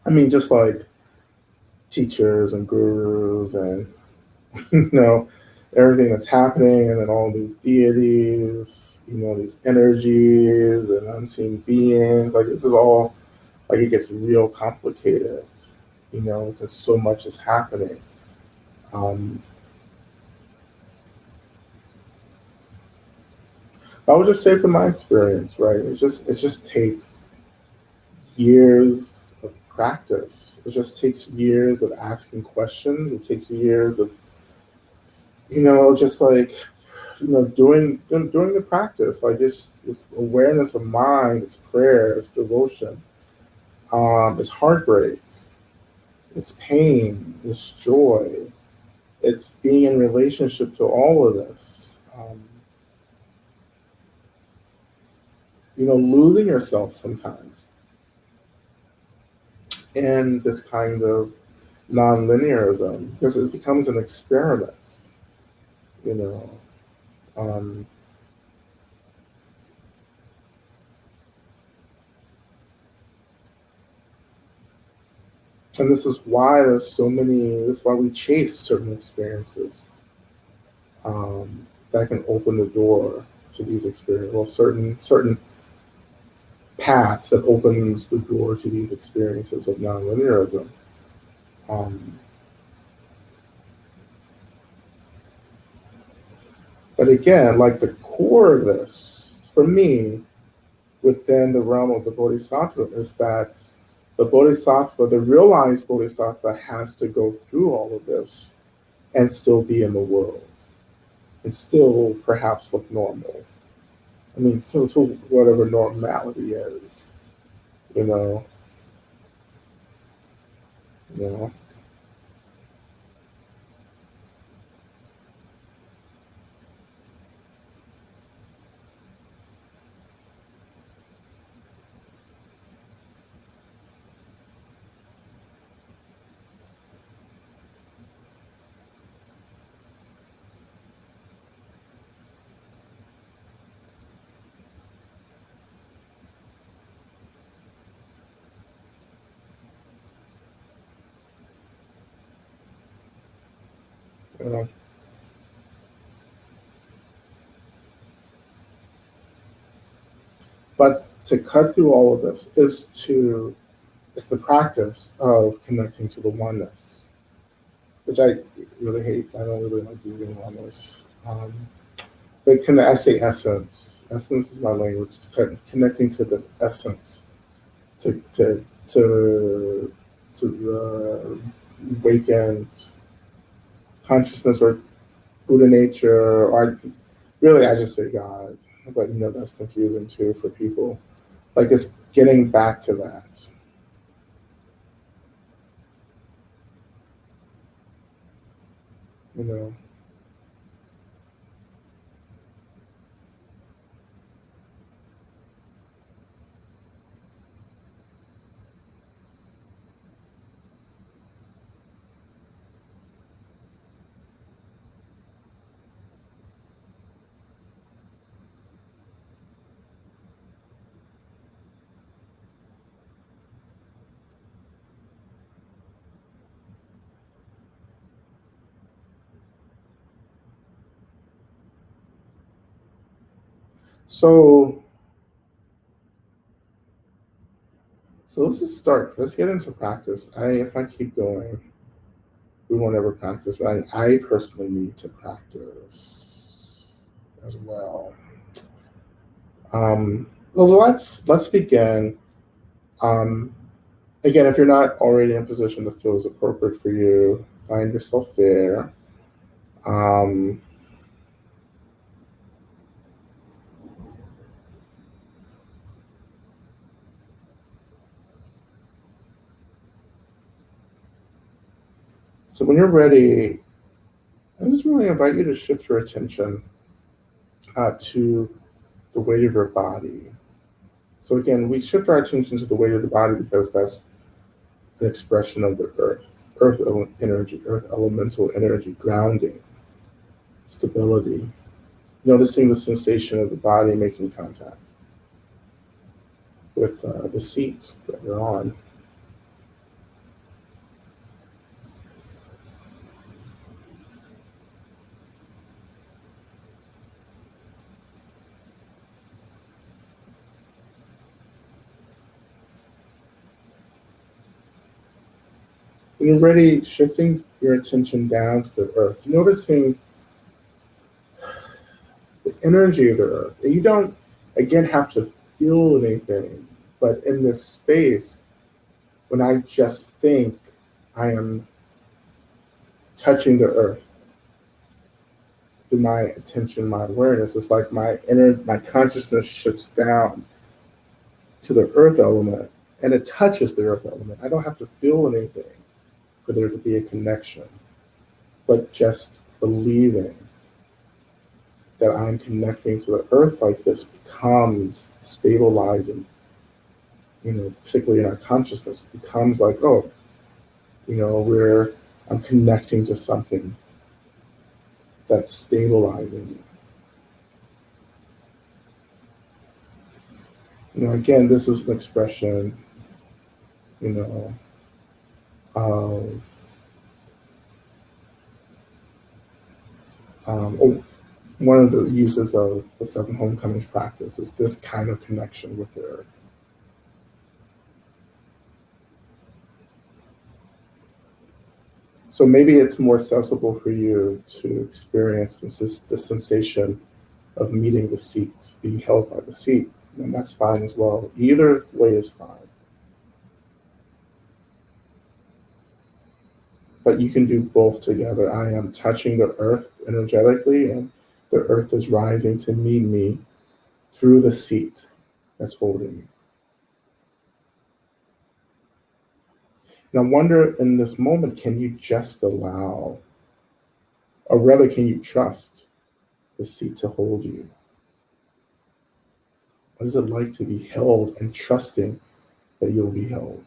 I mean, just like teachers and gurus and everything that's happening, and then all these deities, these energies and unseen beings. Like this is all like it gets real complicated, because so much is happening. Um, I would just say from my experience, right? It just takes years of practice. It just takes years of asking questions. It takes years of just like doing the practice. Like it's awareness of mind. It's prayer. It's devotion. It's heartbreak. It's pain. It's joy. It's being in relationship to all of this. Losing yourself sometimes in this kind of non-linearism because it becomes an experiment. You know, um, and this is why there's so many. This is why we chase certain experiences that can open the door to these experiences. Well, certain paths that opens the door to these experiences of non-linearism. Um, but again, like the core of this, for me, within the realm of the bodhisattva, is that the realized bodhisattva, has to go through all of this and still be in the world and still perhaps look normal. I mean, so whatever normality is, you know, you know. You know. But to cut through all of this is the practice of connecting to the oneness, which I really hate. I don't really like using oneness. But I say essence. Essence is my language. Connecting to this essence, to the awakened consciousness or Buddha nature, or really I just say God, but that's confusing too for people. Like it's getting back to that, you know. So so let's just start. Let's get into practice. If I keep going, we won't ever practice. I personally need to practice as well. Well, let's begin. Um, Again, if you're not already in a position that feels appropriate for you, find yourself there. Um, so when you're ready, I just really invite you to shift your attention to the weight of your body. So again, we shift our attention to the weight of the body because that's an expression of the energy, earth elemental energy, grounding, stability. Noticing the sensation of the body making contact with the seat that you're on. When you're ready, shifting your attention down to the earth, noticing the energy of the earth. And you don't, again, have to feel anything, but in this space, when I just think, I am touching the earth through my attention, my awareness. It's like my consciousness shifts down to the earth element and it touches the earth element. I don't have to feel anything for there to be a connection, but just believing that I'm connecting to the earth like this becomes stabilizing, particularly in our consciousness. It becomes like, oh, I'm connecting to something that's stabilizing me. Again, this is an expression, you know, of one of the uses of the Seven Homecomings practice is this kind of connection with the earth. So maybe it's more accessible for you to experience the sensation of meeting the seat, being held by the seat, and that's fine as well. Either way is fine. But you can do both together. I am touching the earth energetically, and the earth is rising to meet me through the seat that's holding me. And I wonder, in this moment, can you just allow, or rather, can you trust the seat to hold you? What is it like to be held and trusting that you'll be held?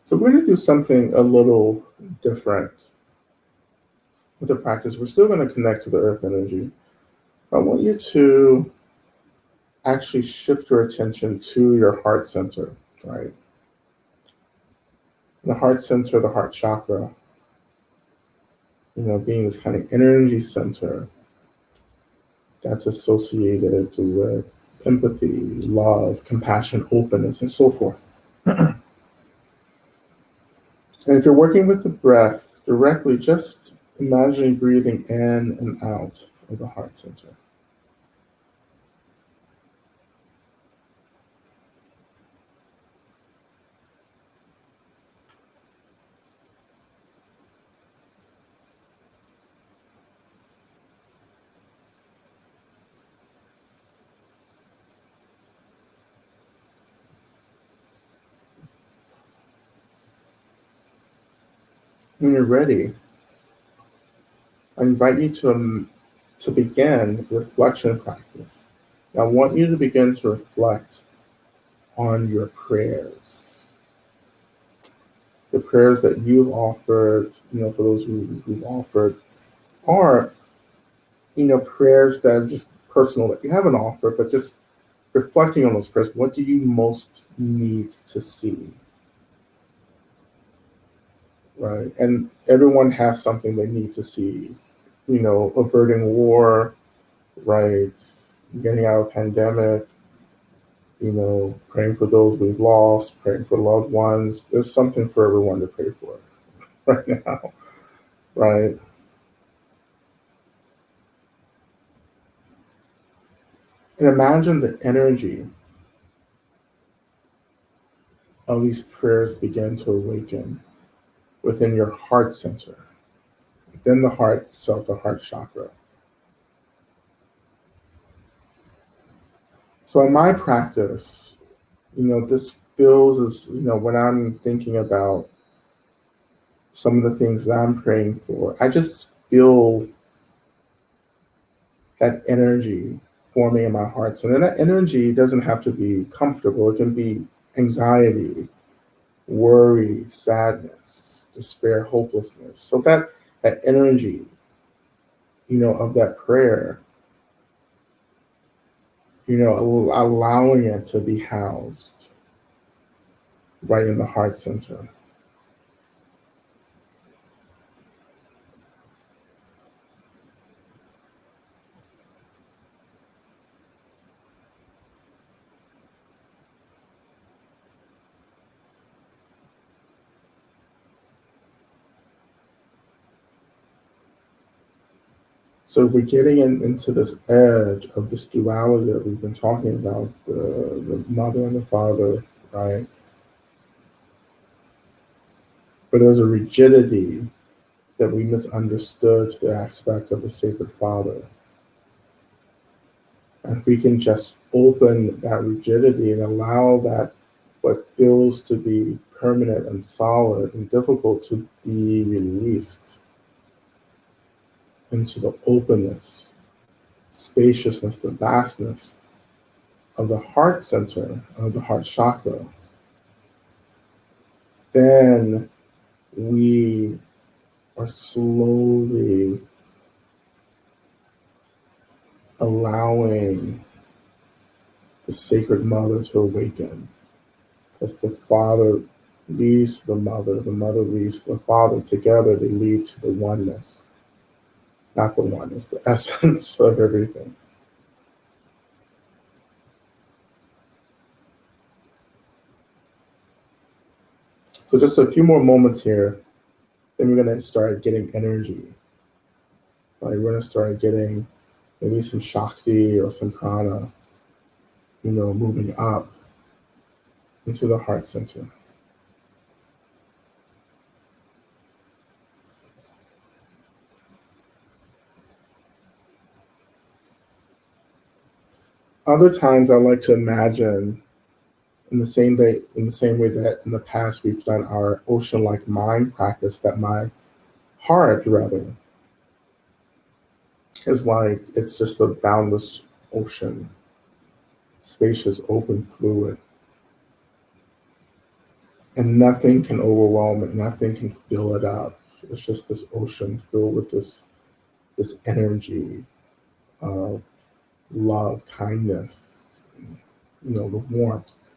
So we're going to do something a little different with the practice. We're still going to connect to the earth energy. I want you to actually shift your attention to your heart center, right? The heart center, the heart chakra, being this kind of energy center that's associated with empathy, love, compassion, openness, and so forth. And if you're working with the breath directly, just imagine breathing in and out of the heart center. When you're ready, I invite you to begin reflection practice. Now, I want you to begin to reflect on your prayers, the prayers that you've offered, for those who've offered, or, prayers that are just personal that you haven't offered, but just reflecting on those prayers. What do you most need to see? Right? And everyone has something they need to see, averting war, right? Getting out of pandemic, praying for those we've lost, praying for loved ones. There's something for everyone to pray for right now, right? And imagine the energy of these prayers begin to awaken within your heart center, within the heart itself, the heart chakra. So in my practice, this feels as, when I'm thinking about some of the things that I'm praying for, I just feel that energy forming in my heart center. And that energy doesn't have to be comfortable. It can be anxiety, worry, sadness, despair, hopelessness. So that energy, of that prayer, allowing it to be housed right in the heart center. So we're getting into this edge of this duality that we've been talking about, the mother and the father, right? Where there's a rigidity that we misunderstood the aspect of the Sacred Father. And if we can just open that rigidity and allow that what feels to be permanent and solid and difficult to be released into the openness, spaciousness, the vastness of the heart center, of the heart chakra, then we are slowly allowing the Sacred Mother to awaken. Because the father leads the mother leads the father. Together they lead to the oneness. Not the oneness, the essence of everything. So just a few more moments here, then we're gonna start getting energy. Right? We're gonna start getting maybe some Shakti or some prana, moving up into the heart center. Other times I like to imagine in the same way that in the past we've done our ocean-like mind practice, that my heart rather is like it's just a boundless ocean, spacious, open, fluid, and nothing can overwhelm it, nothing can fill it up. It's just this ocean filled with this energy of love, kindness, the warmth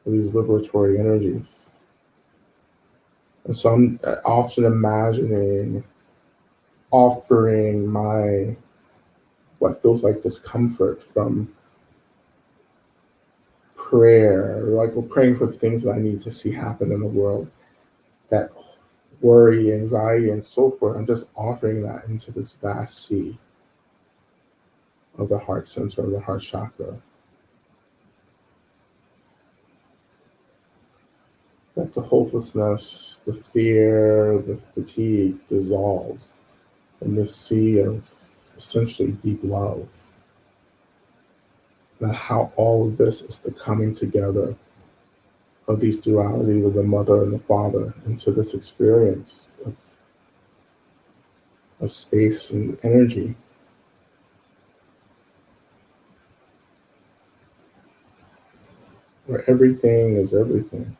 of these liberatory energies. And so I'm often imagining offering my what feels like discomfort from prayer, like we're praying for the things that I need to see happen in the world, that worry, anxiety, and so forth. I'm just offering that into this vast sea of the heart center, of the heart chakra. That the hopelessness, the fear, the fatigue dissolves in this sea of essentially deep love. And how all of this is the coming together of these dualities of the mother and the father into this experience of space and energy, where everything is everything.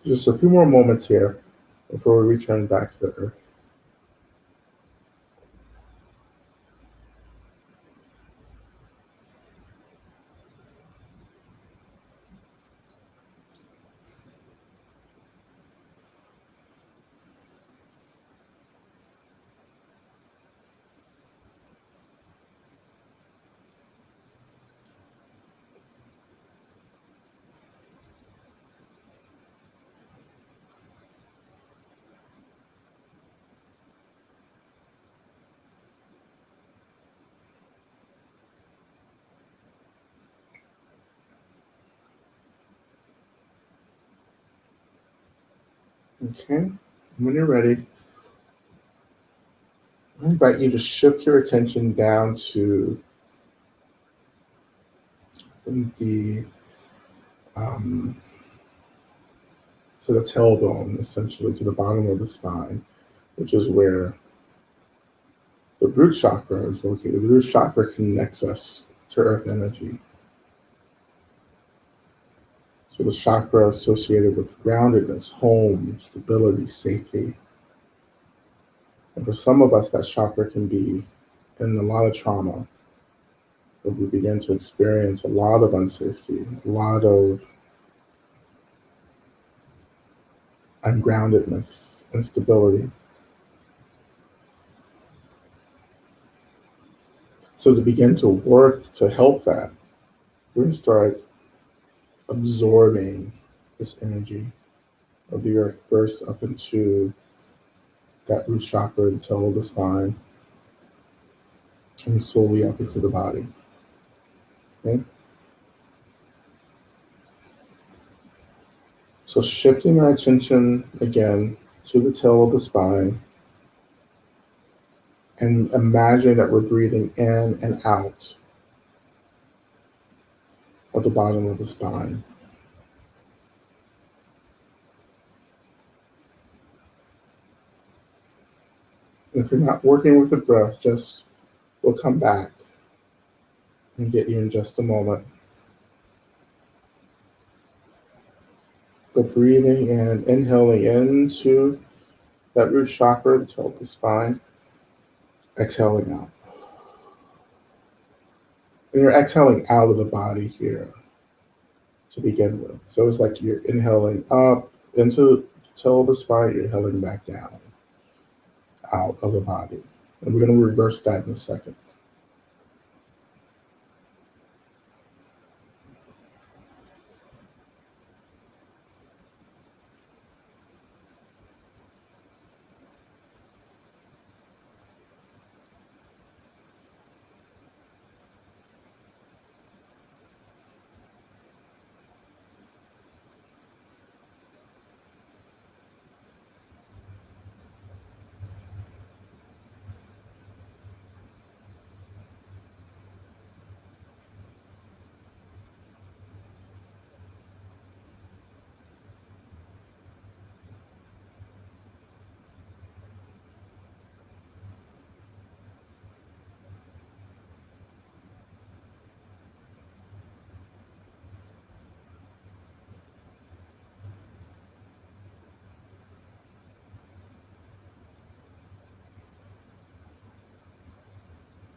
Just a few more moments here before we return back to the earth. Okay. When you're ready, I invite you to shift your attention down the um, to the tailbone, essentially to the bottom of the spine, which is where the root chakra is located. The root chakra connects us to earth energy. So the chakra associated with groundedness, home, stability, safety. And for some of us, that chakra can be in a lot of trauma, where we begin to experience a lot of unsafety, a lot of ungroundedness, instability. So to begin to work to help that, we're going to start absorbing this energy of the earth first up into that root chakra, the tail of the spine, and slowly up into the body. Okay? So shifting our attention again to the tail of the spine and imagine that we're breathing in and out of the bottom of the spine. And if you're not working with the breath, just we'll come back and get you in just a moment. But breathing in, inhaling into that root chakra, the tail of the spine, exhaling out. And you're exhaling out of the body here to begin with. So it's like you're inhaling up into the tail of the spine, you're inhaling back down out of the body. And we're going to reverse that in a second.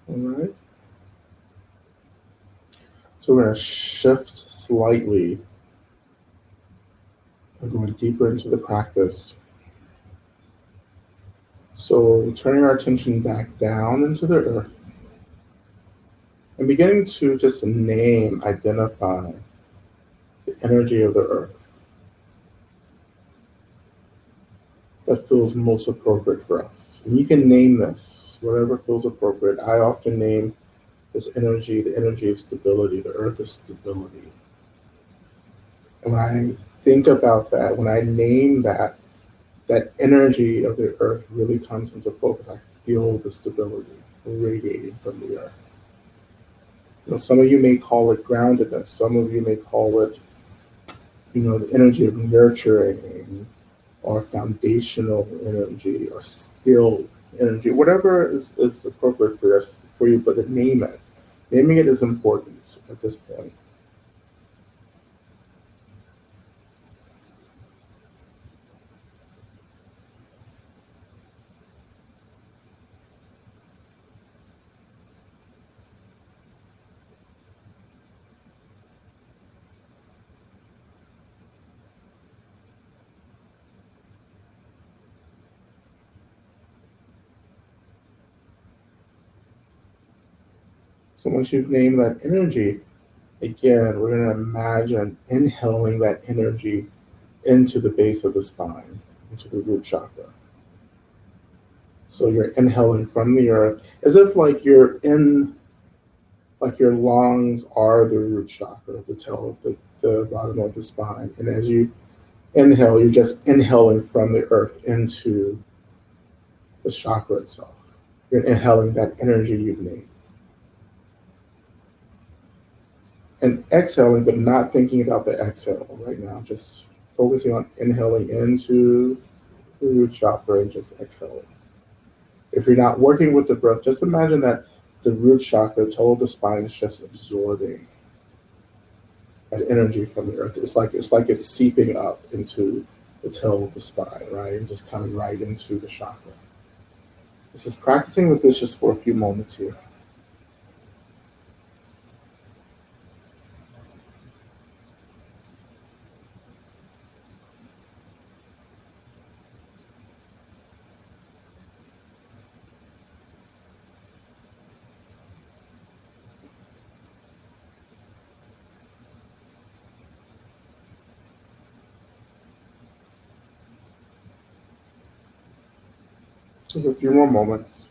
All right. So we're going to shift slightly and going deeper into the practice. So turning our attention back down into the earth and beginning to just name, identify the energy of the earth that feels most appropriate for us. And you can name this, whatever feels appropriate. I often name this energy the energy of stability. The earth is stability. And when I think about that, when I name that, that energy of the earth really comes into focus. I feel the stability radiating from the earth. You know, some of you may call it groundedness. Some of you may call it, the energy of nurturing or foundational energy or still energy, whatever is appropriate for you, but to name it. Naming it is important at this point. So once you've named that energy, again, we're going to imagine inhaling that energy into the base of the spine, into the root chakra. So you're inhaling from the earth as if like you're in, like your lungs are the root chakra, the tail, the bottom of the spine. And as you Inhale, you're just inhaling from the earth into the chakra itself. You're inhaling that energy you've made. And exhaling, but not thinking about the exhale right now, just focusing on inhaling into the root chakra and just exhaling. If you're not working with the breath, just imagine that the root chakra, the toe of the spine, is just absorbing that energy from the earth. It's seeping up into the tail of the spine, right? And just coming right into the chakra. This is practicing with this just for a few moments here. Just a few more moments.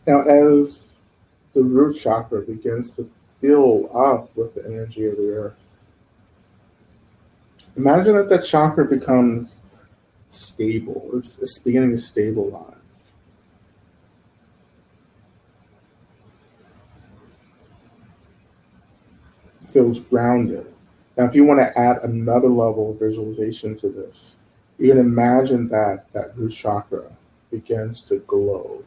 Now, as the root chakra begins to fill up with the energy of the earth, imagine that that chakra becomes stable. It's beginning to stabilize. It feels grounded. Now, if you want to add another level of visualization to this, you can imagine that that root chakra begins to glow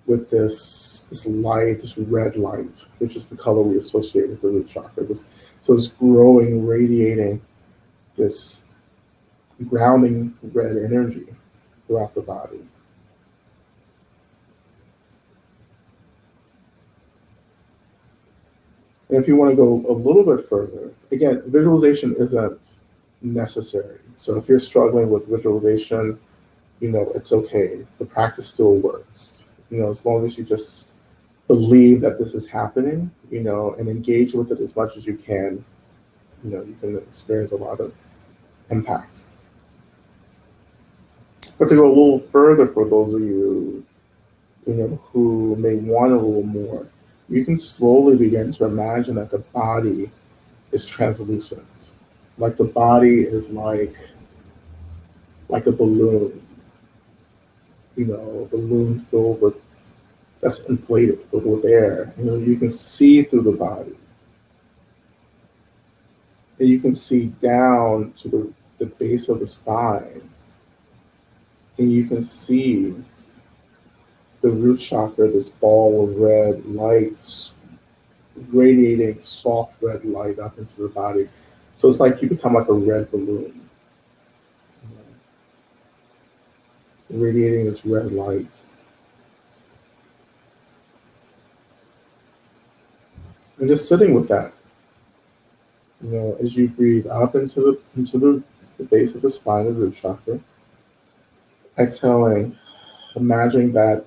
with this light, this red light, which is the color we associate with the root chakra. So it's growing, radiating this grounding red energy throughout the body. And if you want to go a little bit further, again, visualization isn't necessary. So if you're struggling with visualization, it's okay. The practice still works. As long as you just believe that this is happening, and engage with it as much as you can, you can experience a lot of impact. But to go a little further for those of you, who may want a little more, you can slowly begin to imagine that the body is translucent. Like the body is like a balloon, a balloon filled with that's inflated, filled with air. You can see through the body. And you can see down to the base of the spine. And you can see the root chakra, this ball of red light, radiating soft red light up into the body. So it's like you become like a red balloon, radiating this red light. And just sitting with that, as you breathe up into the base of the spine, the root chakra, exhaling, imagining that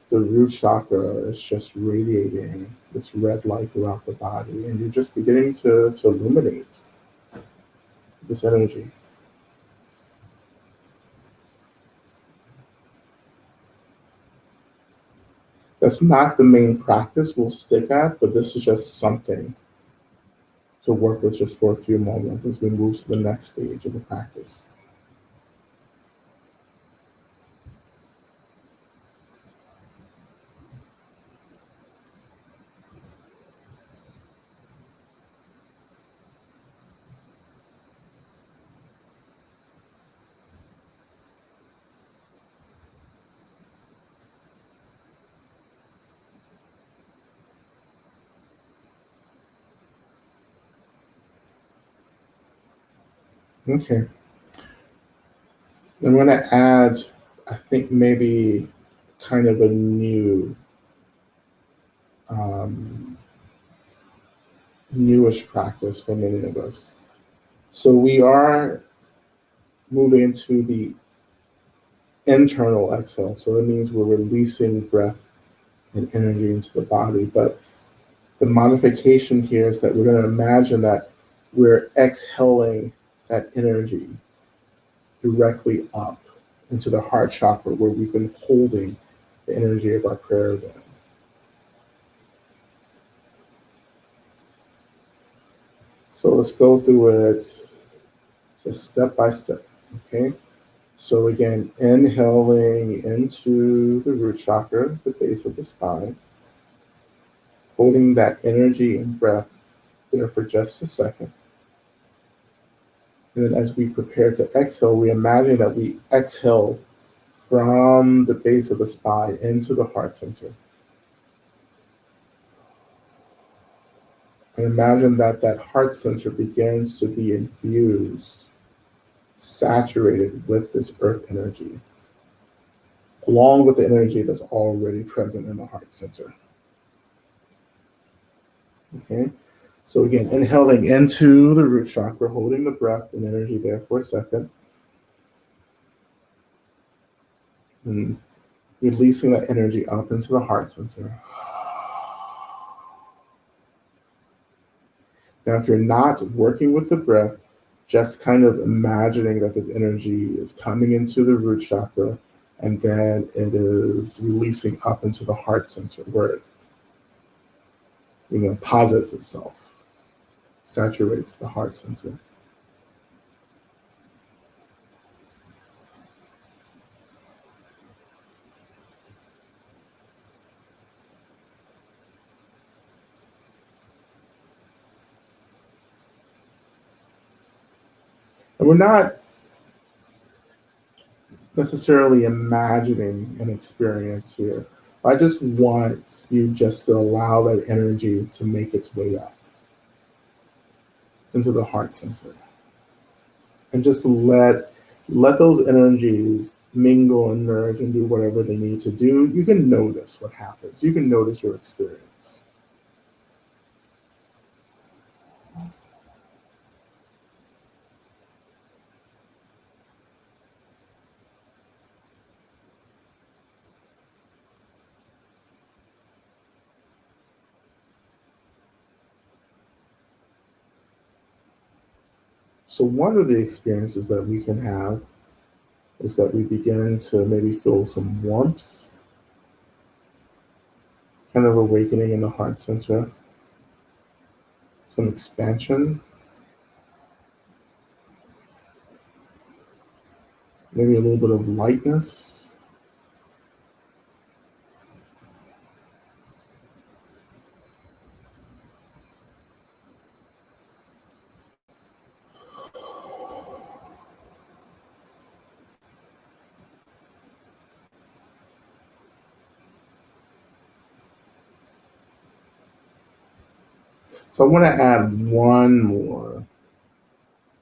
the root chakra is just radiating this red light throughout the body, and you're just beginning to illuminate this energy. That's not the main practice we'll stick at, but this is just something to work with just for a few moments as we move to the next stage of the practice. Okay. I'm going to add, I think, maybe kind of a new, um, newish practice for many of us. So we are moving into the internal exhale. So that means we're releasing breath and energy into the body. But the modification here is that we're going to imagine that we're exhaling that energy directly up into the heart chakra where we've been holding the energy of our prayers in. So let's go through it just step by step. Okay. So again, inhaling into the root chakra, the base of the spine, holding that energy and breath there for just a second. And then as we prepare to exhale, we imagine that we exhale from the base of the spine into the heart center. And imagine that that heart center begins to be infused, saturated with this earth energy, along with the energy that's already present in the heart center. Okay. So again, inhaling into the root chakra, holding the breath and energy there for a second, and releasing that energy up into the heart center. Now, if you're not working with the breath, just kind of imagining that this energy is coming into the root chakra and then it is releasing up into the heart center where it, posits itself, saturates the heart center. And we're not necessarily imagining an experience here. I just want you just to allow that energy to make its way up into the heart center. And just let those energies mingle and merge and do whatever they need to do. You can notice what happens. You can notice your experience. So one of the experiences that we can have is that we begin to maybe feel some warmth, kind of awakening in the heart center, some expansion, maybe a little bit of lightness. So I want to add one more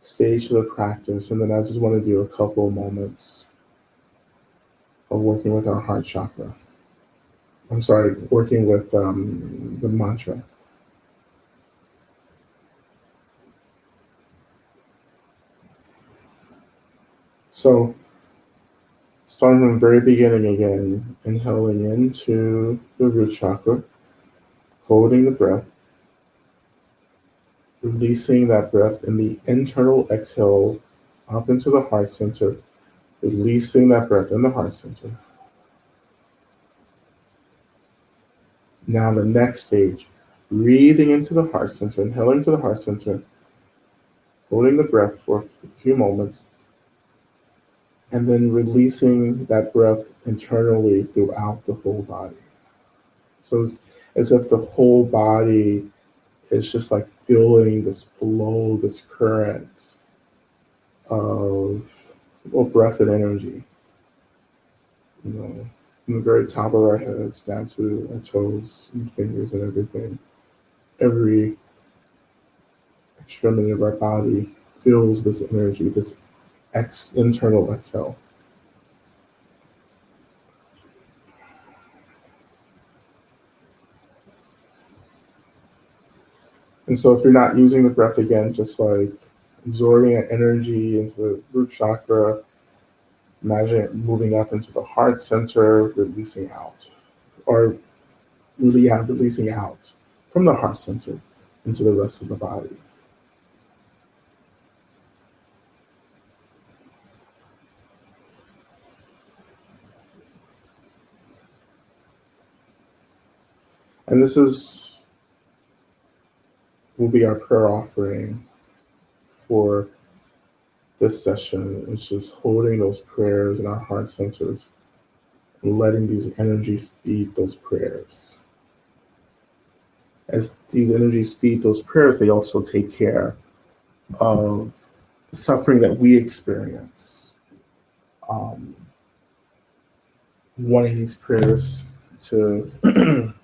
stage to the practice, and then I just want to do a couple moments of working with our heart chakra. I'm sorry, working with the mantra. So, starting from the very beginning again, inhaling into the root chakra, holding the breath, releasing that breath in the internal exhale up into the heart center, releasing that breath in the heart center. Now, the next stage, breathing into the heart center, inhaling to the heart center, holding the breath for a few moments, and then releasing that breath internally throughout the whole body. So it's as if the whole body is just like feeling this flow, this current of breath and energy, from the very top of our heads down to our toes and fingers and everything. Every extremity of our body feels this energy, this internal exhale. And so if you're not using the breath again, just like absorbing that energy into the root chakra, imagine it moving up into the heart center, releasing out. Or really releasing out from the heart center into the rest of the body. And this is will be our prayer offering for this session. It's just holding those prayers in our heart centers and letting these energies feed those prayers. As these energies feed those prayers, they also take care of the suffering that we experience. Wanting these prayers to, to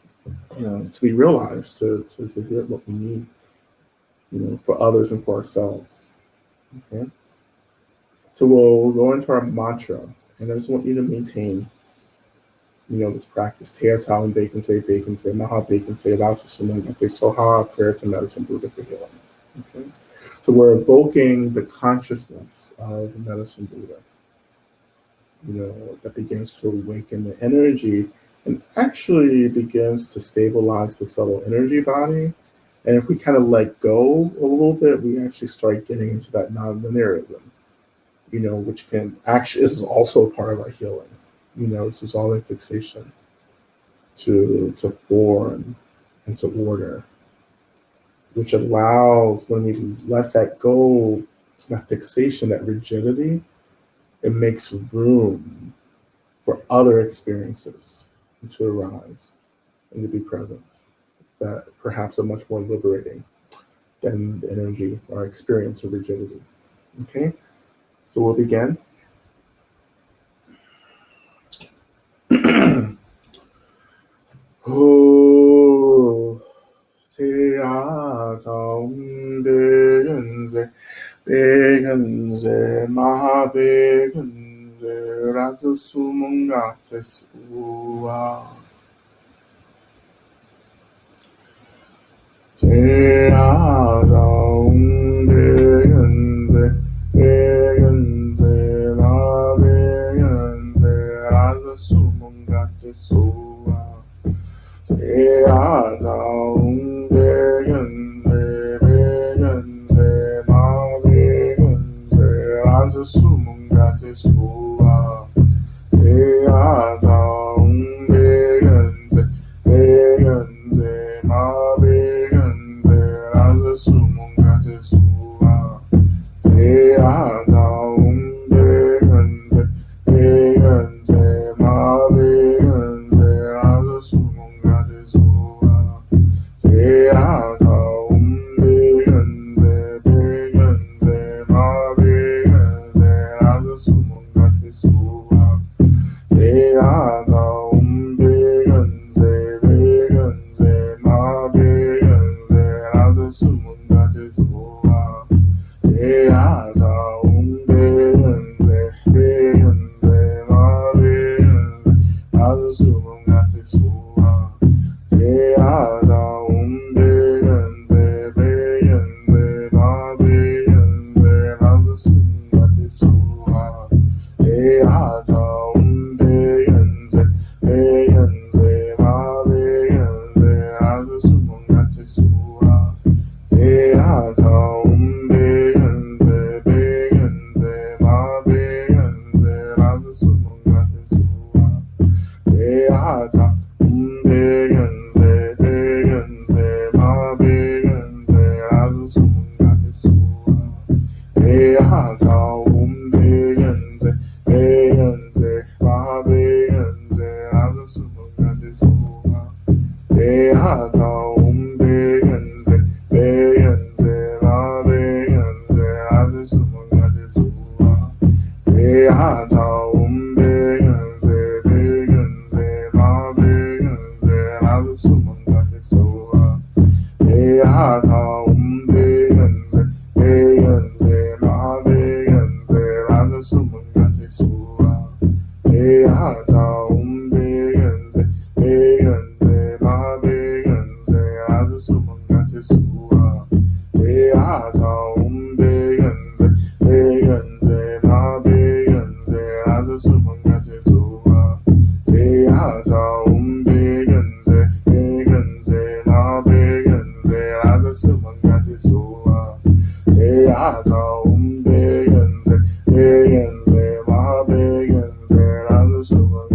be realized, to get what we need, for others and for ourselves. Okay. So we'll go into our mantra, and I just want you to maintain, this practice. Tea Tao Bacon say, Maha Bacon say, Lasa Sumangate, Soha, prayer to medicine Buddha for healing. Okay. So we're evoking the consciousness of medicine Buddha, that begins to awaken the energy and actually begins to stabilize the subtle energy body. And if we kind of let go a little bit, we actually start getting into that non-linearism, which can actually, this is also a part of our healing. This is all in fixation to form and to order, which allows, when we let that go, that fixation, that rigidity, it makes room for other experiences to arise and to be present that perhaps are much more liberating than the energy or experience of rigidity. Okay, so we'll begin. Oh, te begenze, maha begenze, raza sumungates ua. Te begenze, la begenze, raza sumungates ua. Te begenze, ma begenze, raza sumungates ua. Te begenze, ma begenze, raza sumungates ua. Te begenze, ma begenze, raza sumungates ua. Te begenze, ma begenze, raza sumungates ua. Te begenze, ma begenze, raza sumungates ua. Te begenze, ma begenze, raza sumungates ua. Te begenze, ma begenze, raza sumungates ua. Te begenze, ma begenze, raza sumungates ua. Te begenze, ma begenze, raza sumungates ua. Te begenze, ma begenze, raza sumungates ua. Te begenze, ma begenze, raza sumungates ua. Te begenze, ma begenze, raza sumungates ua. Te begenze, ma begenze, raza sumungates ua. Te begenze, ma begenze, raza sumungates ua. Te begenze, ma begenze, raza sumungates ua. Te begenze, ma begenze, raza sumungates ua. Te begenze, ma begenze, raza sumungates ua. Te begenze, ma begenze, raza sumungates ua.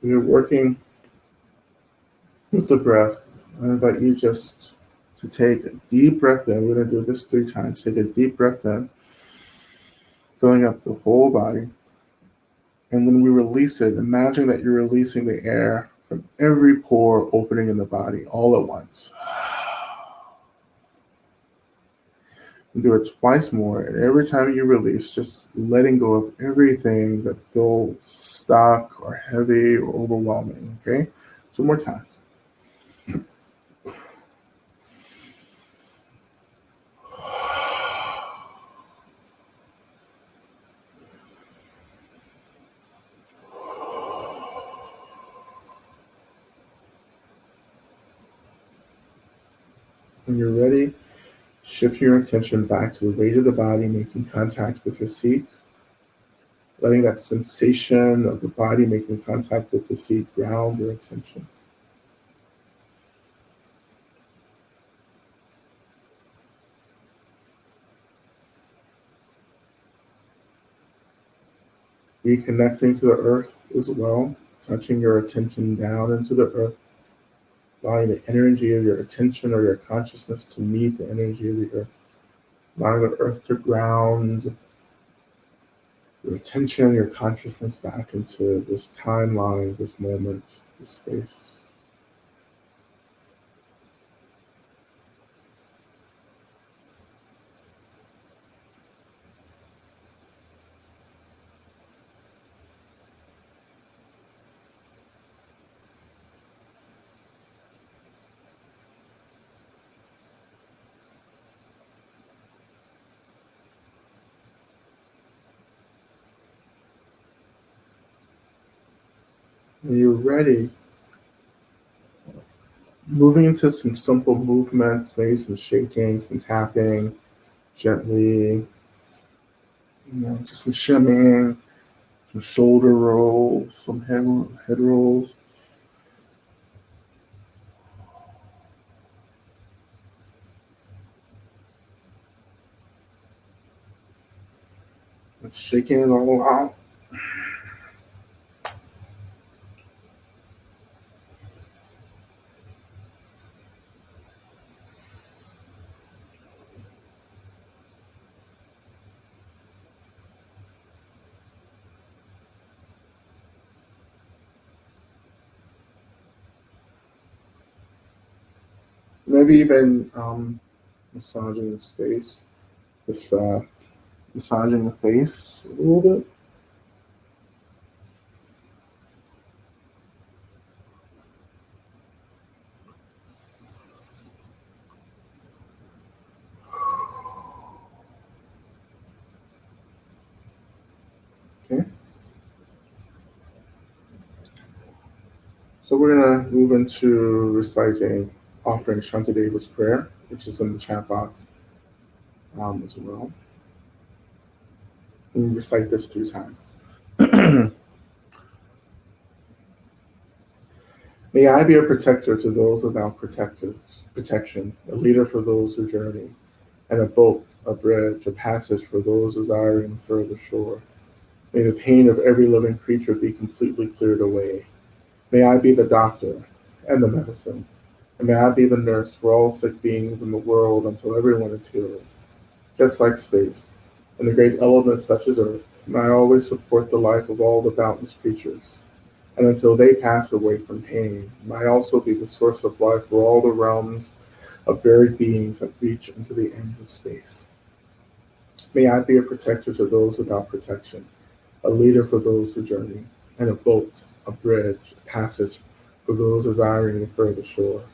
You're working with the breath. I invite you just to take a deep breath in. We're going to do this 3 times. Take a deep breath in, filling up the whole body. And when we release it, imagine that you're releasing the air from every pore opening in the body all at once. And do it twice more. And every time you release, just letting go of everything that feels stuck or heavy or overwhelming. Okay? 2 more times. When you're ready, shift your attention back to the weight of the body making contact with your seat, letting that sensation of the body making contact with the seat ground your attention. Reconnecting to the earth as well, touching your attention down into the earth, allowing the energy of your attention or your consciousness to meet the energy of the earth, allowing the earth to ground your attention, your consciousness back into this timeline, this moment, this space. When you're ready, moving into some simple movements, maybe some shaking, some tapping, gently, just some shimmying, some shoulder rolls, some head rolls. Shaking it all out. Maybe even massaging the space with massaging the face a little bit. Okay, so we're gonna move into reciting offering Shantadeva's prayer, which is in the chat box as well. And recite this 3 times. May I be a protector to those without protection, a leader for those who journey, and a boat, a bridge, a passage for those desiring the further shore. May the pain of every living creature be completely cleared away. May I be the doctor and the medicine, and may I be the nurse for all sick beings in the world until everyone is healed. Just like space, and the great elements such as earth, may I always support the life of all the boundless creatures. And until they pass away from pain, may I also be the source of life for all the realms of varied beings that reach into the ends of space. May I be a protector to those without protection, a leader for those who journey, and a boat, a bridge, a passage for those desiring the further shore.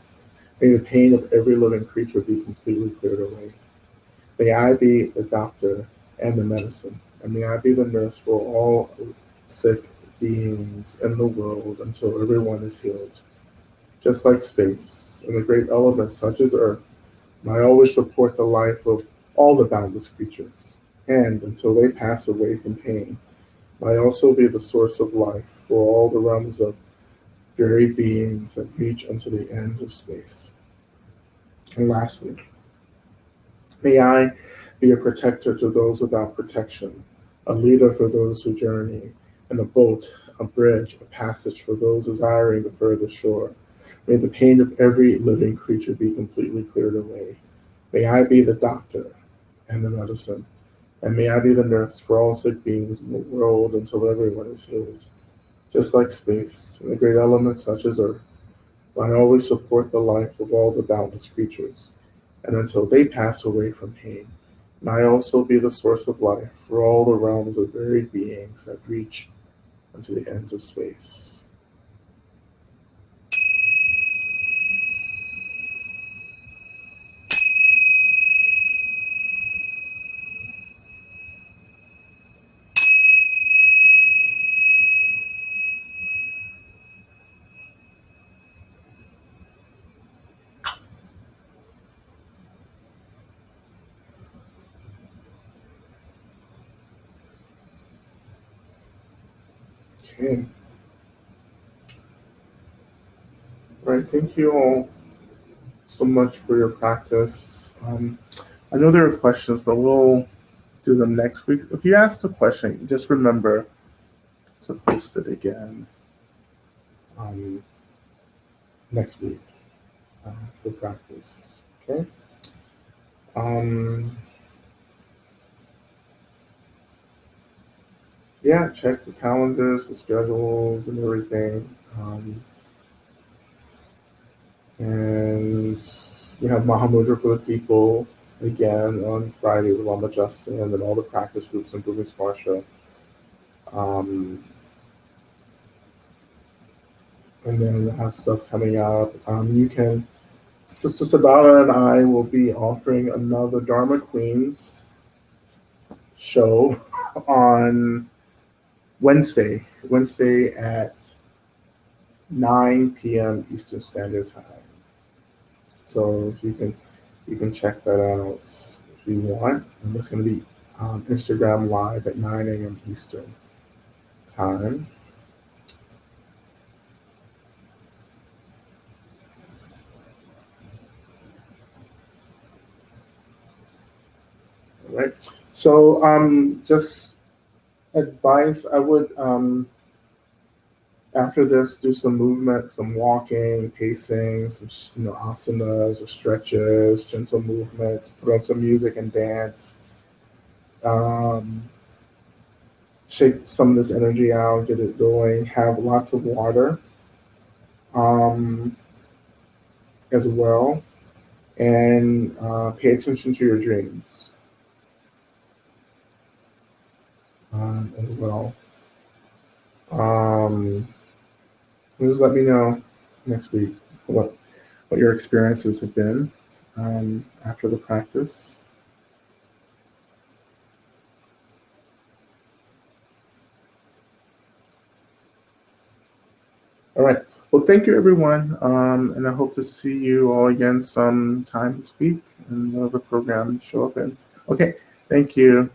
May the pain of every living creature be completely cleared away. May I be the doctor and the medicine, and may I be the nurse for all sick beings in the world until everyone is healed. Just like space and the great elements such as earth, may I always support the life of all the boundless creatures. And until they pass away from pain, may I also be the source of life for all the realms of varied beings that reach into the ends of space. And lastly, may I be a protector to those without protection, a leader for those who journey, and a boat, a bridge, a passage for those desiring the further shore. May the pain of every living creature be completely cleared away. May I be the doctor and the medicine, and may I be the nurse for all sick beings in the world until everyone is healed. Just like space and the great elements such as earth, may I always support the life of all the boundless creatures, and until they pass away from pain, may I also be the source of life for all the realms of varied beings that reach into the ends of space. Okay. All right. Thank you all so much for your practice. I know there are questions, but we'll do them next week. If you asked a question, just remember to post it again um, next week for practice. Okay. Um, yeah, check the calendars, the schedules, and everything. And we have Mahamudra for the people again on Friday with Lama Justin and then all the practice groups, including Sparsha. Um, and then we'll have stuff coming up. Sister Sadara and I will be offering another Dharma Queens show on Wednesday at 9 p.m. Eastern Standard Time. So if you can check that out if you want. And it's going to be Instagram Live at 9 a.m. Eastern Time. All right. So just advice, I would after this do some movement, some walking, pacing, some asanas or stretches, gentle movements. Put on some music and dance. Um, Shake some of this energy out, get it going. Have lots of water um, as well, and pay attention to your dreams as well. Um, just let me know next week what your experiences have been after the practice. All right. Well, thank you, everyone. And I hope to see you all again sometime this week and whatever program you show up in. Okay. Thank you.